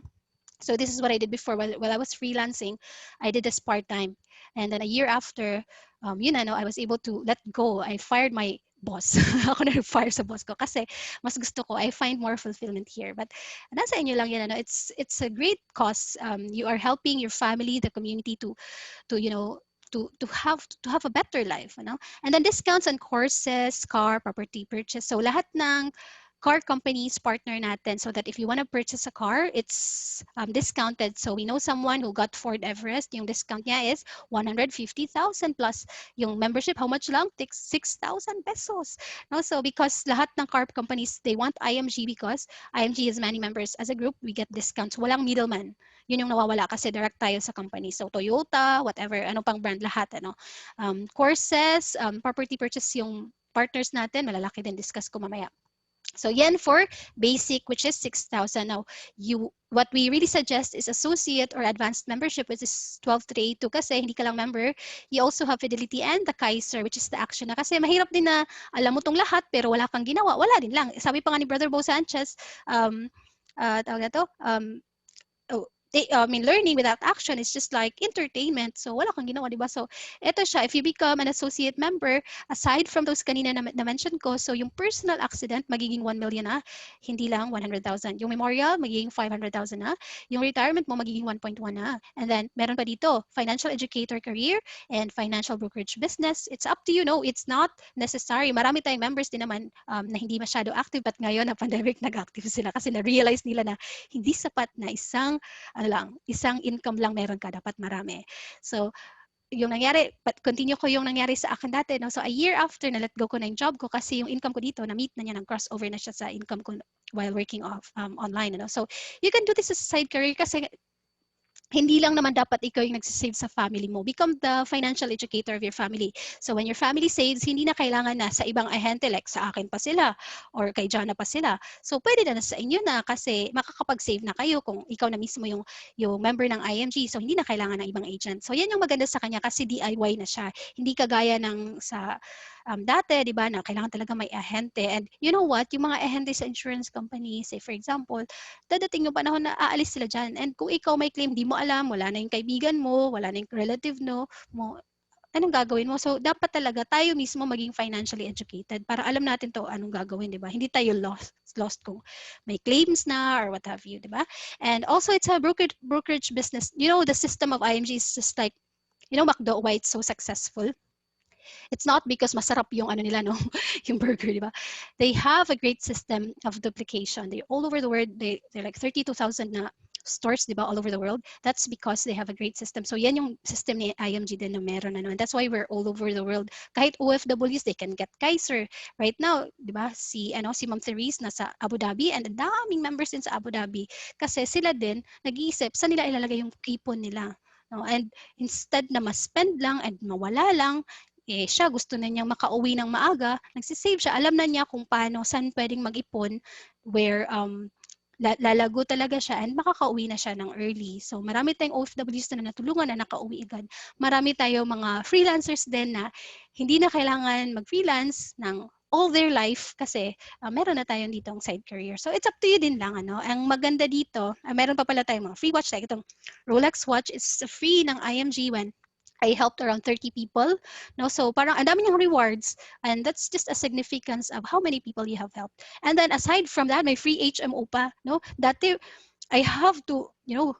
So this is what I did before while I was freelancing. I did this part-time. And then a year after, I was able to let go. I fired my boss. Ako na nag-fire sa boss ko kasi mas gusto ko. I find more fulfillment here. But nasa inyo lang yan. It's a great cause. You are helping your family, the community to you know to have a better life, and then discounts on courses, car, property purchase. So lahat ng car companies partner natin so that if you want to purchase a car, it's discounted. So we know someone who got Ford Everest. Yung discount niya is 150,000 plus yung membership. How much lang? 6,000 pesos. No? So because lahat ng car companies, they want IMG because IMG has many members. As a group, we get discounts. Walang middleman. Yun yung nawawala kasi direct tayo sa company. So Toyota, whatever, ano pang brand, lahat. Courses, property purchase yung partners natin, malalaki din, discuss ko mamaya. So yan for basic, which is 6,000. Now, what we really suggest is associate or advanced membership, which is 12,382 kasi hindi ka lang member. You also have Fidelity and the Kaiser, which is the action na. Kasi mahirap din na alam mo tong lahat pero wala kang ginawa. Wala din lang. Sabi pa nga ni Brother Bo Sanchez, tawag na to, learning without action is just like entertainment. So, wala kang ginawa, di ba? So, eto siya. If you become an associate member, aside from those kanina na mention ko, so yung personal accident, magiging 1 million na. Hindi lang 100,000. Yung memorial, magiging 500,000 na. Yung retirement mo, magiging 1.1 na. And then, meron pa dito, financial educator career and financial brokerage business. It's up to you, no? It's not necessary. Marami tayong members din naman na hindi masyado active, but ngayon, na pandemic, nag-active sila kasi na-realize nila na hindi sapat na isang income lang meron ka, dapat marami. So, yung nangyari, but continue ko yung nangyari sa akin dati. No? So, a year after, na-let go ko na yung job ko kasi yung income ko dito, na-meet na niya, ng crossover na siya sa income ko while working online. So, you can do this as a side career kasi hindi lang naman dapat ikaw yung nagsisave sa family mo. Become the financial educator of your family. So when your family saves, hindi na kailangan na sa ibang ahente, like sa akin pa sila or kay Jana pa sila. So pwede na sa inyo na kasi makakapag-save na kayo kung ikaw na mismo yung member ng IMG. So hindi na kailangan ng ibang agent. So yan yung maganda sa kanya kasi DIY na siya. Hindi kagaya ng sa dati, di ba, na kailangan talaga may ahente. And you know what? Yung mga ahente sa insurance company, say for example, dadating yung panahon na aalis sila dyan. And kung ikaw may claim, di mo alam, wala na yung kaibigan mo, wala na yung relative mo, anong gagawin mo? So, dapat talaga tayo mismo maging financially educated para alam natin to anong gagawin, di ba? Hindi tayo lost kung may claims na or what have you, di ba? And also, it's a brokerage business. You know, the system of IMG is just like, McDo, why it's so successful. It's not because masarap yung nila, no, yung burger, di ba? They have a great system of duplication. They're all over the world. They're like 32,000 na stores, di ba, all over the world. That's because they have a great system. So yan yung system ni IMG din na meron na. And that's why we're all over the world. Kahit OFWs, they can get Kaiser. Right now, di ba, si Ma'am Therese nasa Abu Dhabi and ang daming members din sa Abu Dhabi. Kasi sila din nag-iisip saan nila ilalagay yung ipon nila. No? And instead na ma-spend lang and mawala lang, siya gusto na niyang makauwi ng maaga, nagsisave siya. Alam na niya kung paano, saan pwedeng mag-ipon, where lalago talaga siya and makakauwi na siya ng early. So marami tayong OFWs na natulungan na nakauwi agad. Marami tayong mga freelancers din na hindi na kailangan mag-freelance ng all their life kasi meron na tayong ditong side career. So it's up to you din lang. Ang maganda dito, meron pa pala tayong mga free watch. Like itong Rolex watch is free ng IMG when I helped around 30 people. No? So parang ang dami niyang rewards. And that's just a significance of how many people you have helped. And then aside from that, may free HMO pa. No? Dati, I have to,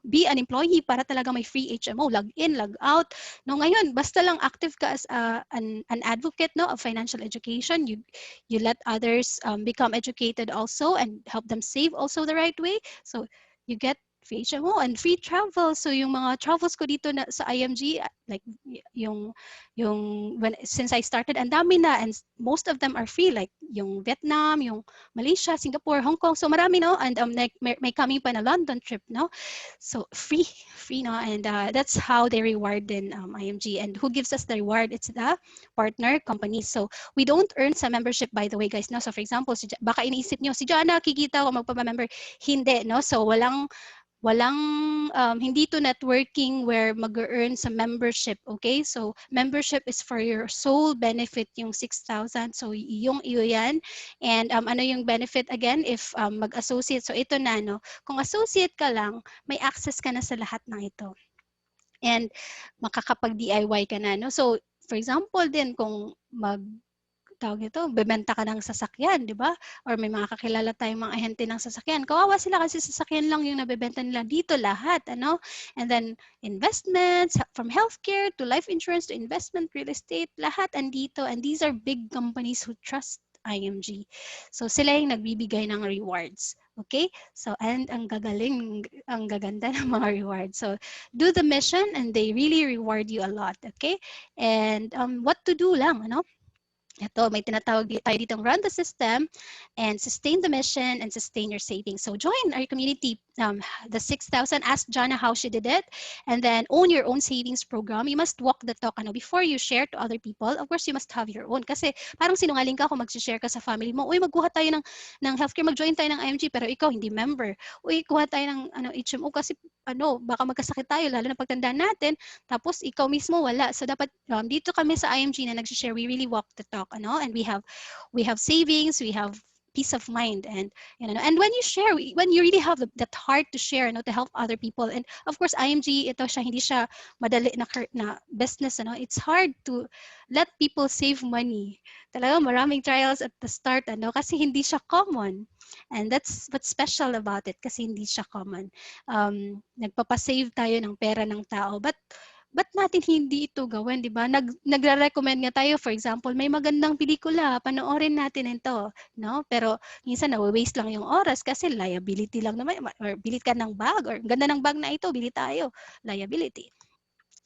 be an employee para talaga may free HMO. Log in, log out. No, ngayon, basta lang active ka as an advocate, no, of financial education. You let others become educated also and help them save also the right way. So you get free HMO and free travel. So yung mga travels ko dito na sa IMG, like since I started, and dami na, and most of them are free, like yung Vietnam, yung Malaysia, Singapore, Hong Kong. So marami, no, and may coming pa na London trip, no. So free, no, and that's how they reward in IMG. And who gives us the reward? It's the partner companies. So we don't earn sa membership, by the way, guys, no. So for example, baka iniisip nyo, si Jana, kikita ko magpapa-member. Hindi, no. So walang Walang, hindi to networking where mag-earn sa membership, okay? So, membership is for your sole benefit, yung 6,000. So, yung iyo yan. And ano yung benefit again if mag-associate? So, ito na, no? Kung associate ka lang, may access ka na sa lahat ng ito. And makakapag-DIY ka na, no? So, for example din, kung tawag nito, bebenta ka ng sasakyan, di ba? Or may mga kakilala tayong mga ahente ng sasakyan. Kawawa sila kasi sasakyan lang yung nabebenta nila. Dito lahat, ano? And then, investments, from healthcare to life insurance to investment, real estate, lahat andito. And these are big companies who trust IMG. So, sila yung nagbibigay ng rewards. Okay? So, and ang gagaling, ang gaganda ng mga rewards. So, do the mission and they really reward you a lot. Okay? And what to do lang, ano? Ito, may tinatawag tayo ditong run the system and sustain the mission and sustain your savings. So join our community, the 6,000. Ask Jana how she did it. And then own your own savings program. You must walk the talk. Ano, before you share to other people, of course, you must have your own. Kasi parang sinungaling ka kung mag-share ka sa family mo. Uy, magkuha tayo ng healthcare, mag-join tayo ng IMG, pero ikaw hindi member. Uy, kuha tayo ng HMO kasi baka magkasakit tayo, lalo na pagtandaan natin. Tapos ikaw mismo wala. So dapat dito kami sa IMG na nag-share, we really walk the talk, ano? And we have savings, we have peace of mind, and and when you share, when you really have that heart to share, to help other people. And of course, IMG, ito siya, hindi siya madali na business, it's hard to let people save money. Talaga maraming trials at the start, kasi hindi siya common. And that's what's special about it, kasi hindi siya common. Nagpapasave tayo ng pera ng tao, but ba't natin hindi ito gawin, di ba? Nagre-recommend nga tayo, for example, may magandang pelikula, panoorin natin ito, no? Pero minsan na-waste lang yung oras kasi liability lang naman, or bili ka ng bag, or ganda ng bag na ito, bili tayo, liability.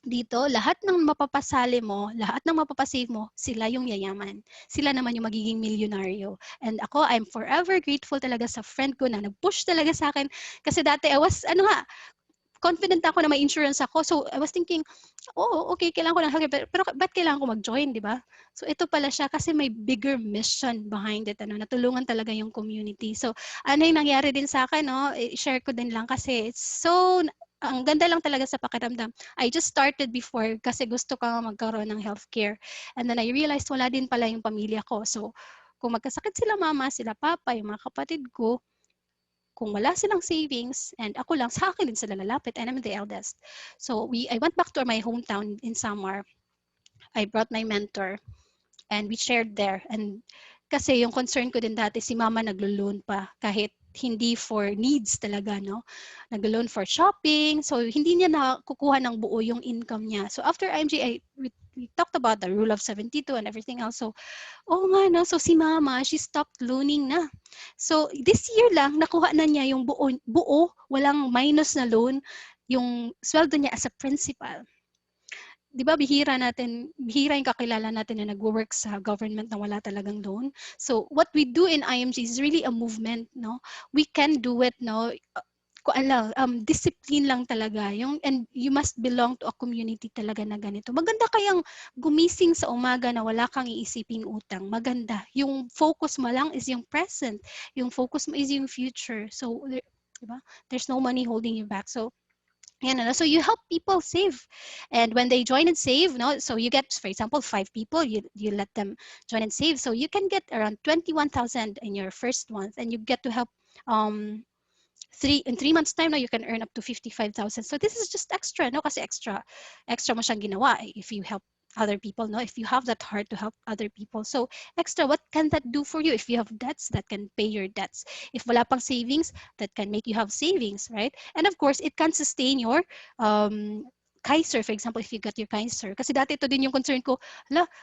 Dito, lahat ng mapapasali mo, lahat ng mapapasave mo, sila yung yayaman. Sila naman yung magiging milyonaryo. And ako, I'm forever grateful talaga sa friend ko na nag-push talaga sa akin. Kasi dati, I was, confident ako na may insurance ako. So, I was thinking, okay, kailangan ko ng healthcare. Pero ba't kailangan ko mag-join, di ba? So, ito pala siya kasi may bigger mission behind it. Natulungan talaga yung community. So, ano yung nangyari din sa akin, share ko din lang kasi it's so, ang ganda lang talaga sa pakiramdam. I just started before kasi gusto ko magkaroon ng healthcare. And then I realized wala din pala yung pamilya ko. So, kung magkasakit sila mama, sila papa, yung mga kapatid ko, kung wala silang savings, and ako lang, sa akin din sila lalapit, and I'm the eldest. So I went back to my hometown in Samar. I brought my mentor, and we shared there. And kasi yung concern ko din dati, si mama naglo-loan pa, kahit hindi for needs talaga, no? Naglo-loan for shopping, so hindi niya nakukuha ng buo yung income niya. So after IMG, we talked about the rule of 72 and everything else. So nga, no? So si mama, she stopped loaning na. So this year lang, nakuha na niya yung buo, walang minus na loan, yung sweldo niya as a principal. Di ba bihira yung kakilala natin na nagwo-work sa government na wala talagang loan. So what we do in IMG is really a movement, no? We can do it, no? Discipline lang talaga. And you must belong to a community talaga na ganito. Maganda kayang gumising sa umaga na wala kang iisiping utang. Maganda. Yung focus mo lang is yung present. Yung focus mo is yung future. So, diba? There's no money holding you back. So, so you help people save, and when they join and save, so you get, for example, 5 people, you let them join and save, so you can get around 21,000 in your first month, and you get to help um 3 months time, now you can earn up to 55,000. So this is just extra, no? Kasi extra mo siyang ginawa if you help other people, no? If you have that heart to help other people. So extra, what can that do for you? If you have debts, that can pay your debts. If wala pang savings, that can make you have savings, right? And of course, it can sustain your Kaiser, for example, if you got your Kaiser. Kasi dati ito din yung concern ko,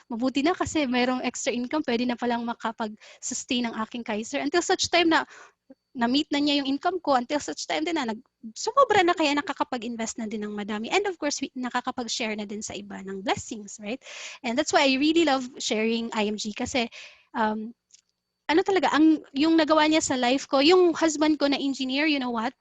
mabuti na kasi mayroong extra income, pwede na palang makapag-sustain ng aking Kaiser. Until such time na na-meet na niya yung income ko, until such time din na sumobra na, kaya nakakapag-invest na din ng madami. And of course, nakakapag-share na din sa iba ng blessings, right? And that's why I really love sharing IMG kasi talaga, yung nagawa niya sa life ko, yung husband ko na engineer, you know what?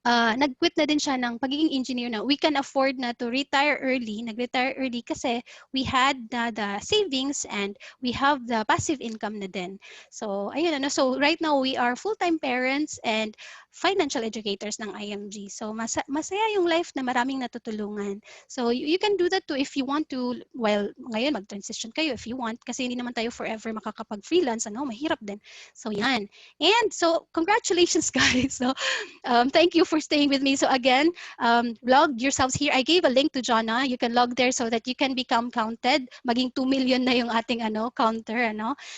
Nag-quit na din siya ng pagiging engineer na. We can afford na to retire early. Nag-retire early kasi we had the savings and we have the passive income na din. So, ayun. So, right now, we are full-time parents and financial educators ng IMG. So masaya yung life na maraming natutulungan. So you can do that too if you want to. Well, ngayon mag-transition kayo if you want kasi hindi naman tayo forever makakapag-freelance. Mahirap din. So yan. And so congratulations guys. So thank you for staying with me. So again, log yourselves here. I gave a link to Jonna. You can log there so that you can become counted. Maging 2 million na yung ating counter.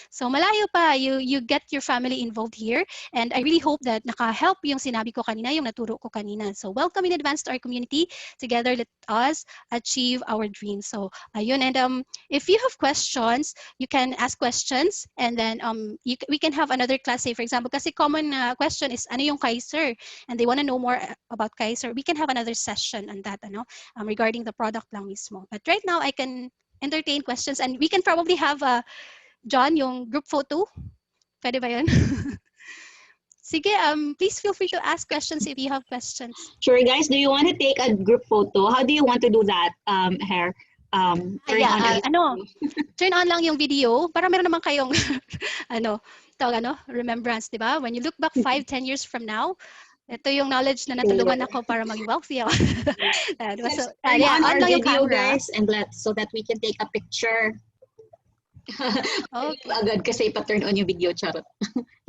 So malayo pa. You get your family involved here. And I really hope that naka-help yung sinabi ko kanina, yung naturo ko kanina. So welcome in advance to our community. Together, let us achieve our dreams. So ayun. And if you have questions, you can ask questions. And then we can have another class. Say, for example, kasi common question is, ano yung Kaiser? And they want to know more about Kaiser. We can have another session on that, regarding the product lang mismo. But right now, I can entertain questions. And we can probably have, John, yung group photo. Pwede ba yun? Sige, please feel free to ask questions if you have questions. Sure, guys. Do you want to take a group photo? How do you want to do that, Hair? Turn on lang yung video para meron naman kayong remembrance, di ba? When you look back 5-10 years from now, ito yung knowledge na natulungan ako para maging wealthy ako. So, turn on our lang yung video, camera. guys, and so that we can take a picture. Okay. Agad kasi pa-turn on yung video, charot.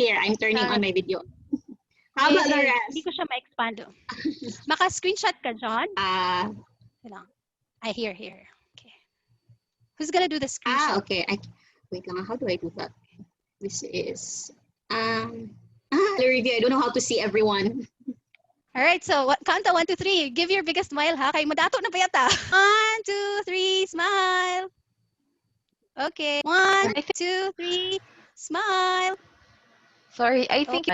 Here, I'm turning on my video. How about the rest? Hindi ko siya ma-expand. Maka-screenshot ka, John? Here. Okay. Who's gonna do the screenshot? Okay. Wait lang, how do I do that? This is review. I don't know how to see everyone. All right, so count to 1, 2, 3. Give your biggest smile, ha? Kay madato na pa yata. 1, 2, 3, smile. Okay, 1, 2, 3, smile. Sorry, I think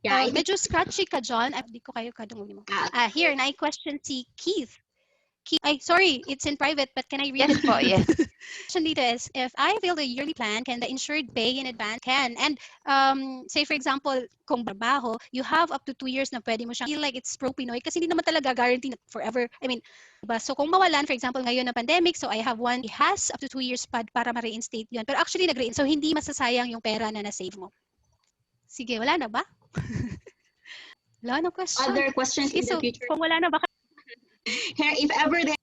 Yeah, medyo scratchy ka, John. Hindi ko kayo kadungog mo. Here, na question si Keith. Sorry, it's in private, but can I read it? Yes po, yes. Question dito is, if I fail the yearly plan, can the insured pay in advance? Can. And say for example, kung trabaho, you have up to 2 years na pwede mo siyang feel like it's pro Pinoy kasi hindi naman talaga guarantee na forever. I mean, diba? So kung mawalan, for example, ngayon na pandemic, so I have one, he has up to 2 years pa para ma-reinstate yun. Pero actually nag-reinstate, so hindi masasayang yung pera na na-save mo. Sige, wala na ba? Wala na question. Other questions in the future? Kung wala na ba? If ever they...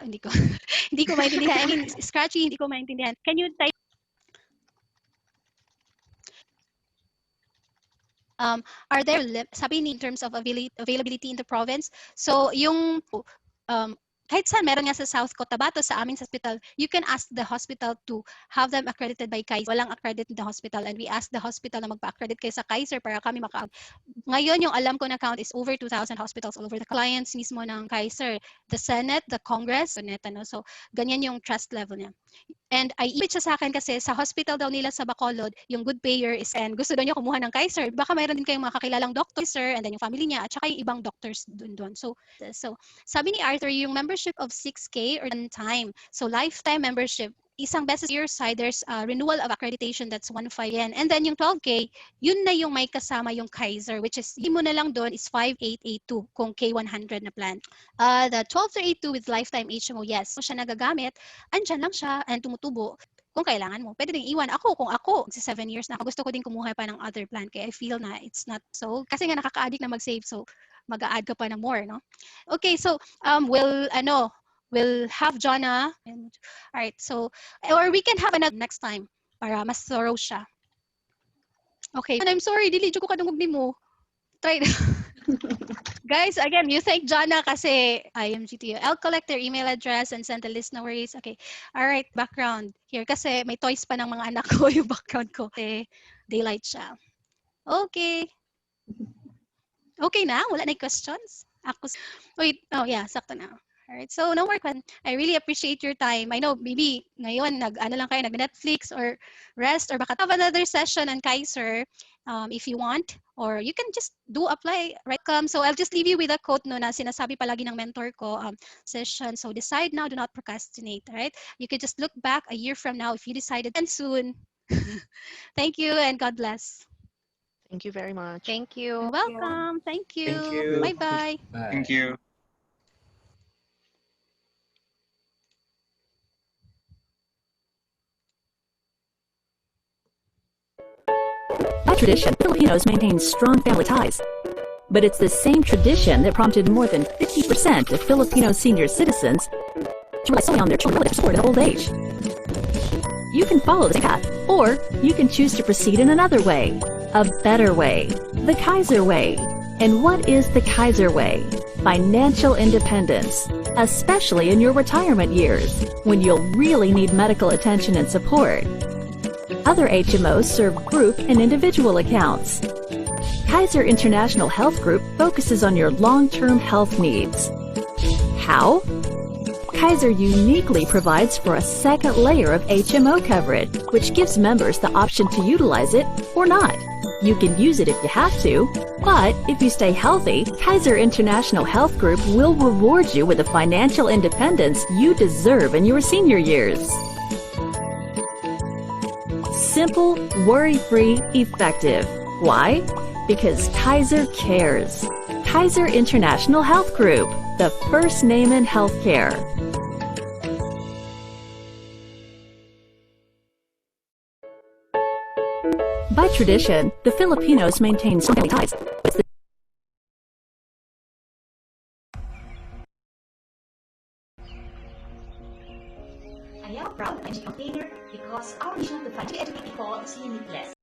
Hindi ko maintindihan. I mean, scratchy, hindi ko maintindihan. Can you type? Are there, sabi ni in terms of availability in the province? So, yung kahit saan, meron nga sa South Cotabato, sa aming hospital, you can ask the hospital to have them accredited by Kaiser. Walang accredited the hospital and we ask the hospital na magpa-accredit kayo sa Kaiser para kami Ngayon, yung alam ko na count is over 2,000 hospitals all over the clients mismo ng Kaiser. The Senate, the Congress, so ganyan yung trust level niya. And i-ipit siya sa akin kasi sa hospital daw nila sa Bacolod, yung good payer is and gusto daw niya kumuha ng Kaiser. Baka mayroon din kayong mga kakilalang doctor, sir, and then yung family niya, at saka yung ibang doctors doon. So sabi ni Arthur, yung membership of 6K or one time. So lifetime membership, isang beses year side, there's renewal of accreditation, that's 1.5 yen. And then yung 12K, yun na yung may kasama yung Kaiser, which is, mo na lang doon is 5,882 kung K100 na plan. The 12,382 with lifetime HMO, yes. So siya nagagamit, andyan lang siya and tumutubo. Kung kailangan mo, pwede ding iwan. Kung ako, 7 years na ako, gusto ko din kumuha pa ng other plan. Kaya I feel na it's not so. Kasi nga nakaka-addict na mag-save, so mag-a-add ka pa ng more, no? Okay, so we'll have Jonna. All right, so, or we can have another next time para mas thorough siya. Okay, and I'm sorry, dili ko kadungog nimo. Try. Guys, again, you thank Jonna kasi IMG I'll collect their email address and send the list, no worries. Okay, all right, background here kasi may toys pa ng mga anak ko yung background ko. Daylight siya. Okay. Okay na? Wala na questions? Wait, sakto na. Alright, so no more question. I really appreciate your time. I know maybe ngayon nag-Netflix or rest or baka have another session on Kaiser if you want, or you can just apply right. So I'll just leave you with a quote na sinasabi palagi ng mentor ko session. So decide now, do not procrastinate, right? You could just look back a year from now if you decided and soon. Thank you and God bless. Thank you very much. Thank you. You're welcome. Thank you. Thank you. Bye-bye. Thank you. By tradition, Filipinos maintain strong family ties. But it's the same tradition that prompted more than 50% of Filipino senior citizens to rely solely on their children for support in old age. You can follow this path, or you can choose to proceed in another way, a better way, the Kaiser way. And what is the Kaiser way? Financial independence, especially in your retirement years, when you'll really need medical attention and support. Other HMOs serve group and individual accounts. Kaiser International Health Group focuses on your long-term health needs. How? Kaiser uniquely provides for a second layer of HMO coverage, which gives members the option to utilize it or not. You can use it if you have to, but if you stay healthy, Kaiser International Health Group will reward you with the financial independence you deserve in your senior years. Simple, worry-free, effective. Why? Because Kaiser cares. Kaiser International Health Group, the first name in healthcare. By tradition, the Filipinos maintain strong family ties. I am proud IMG campaigner because our mission to financially educate people is limitless.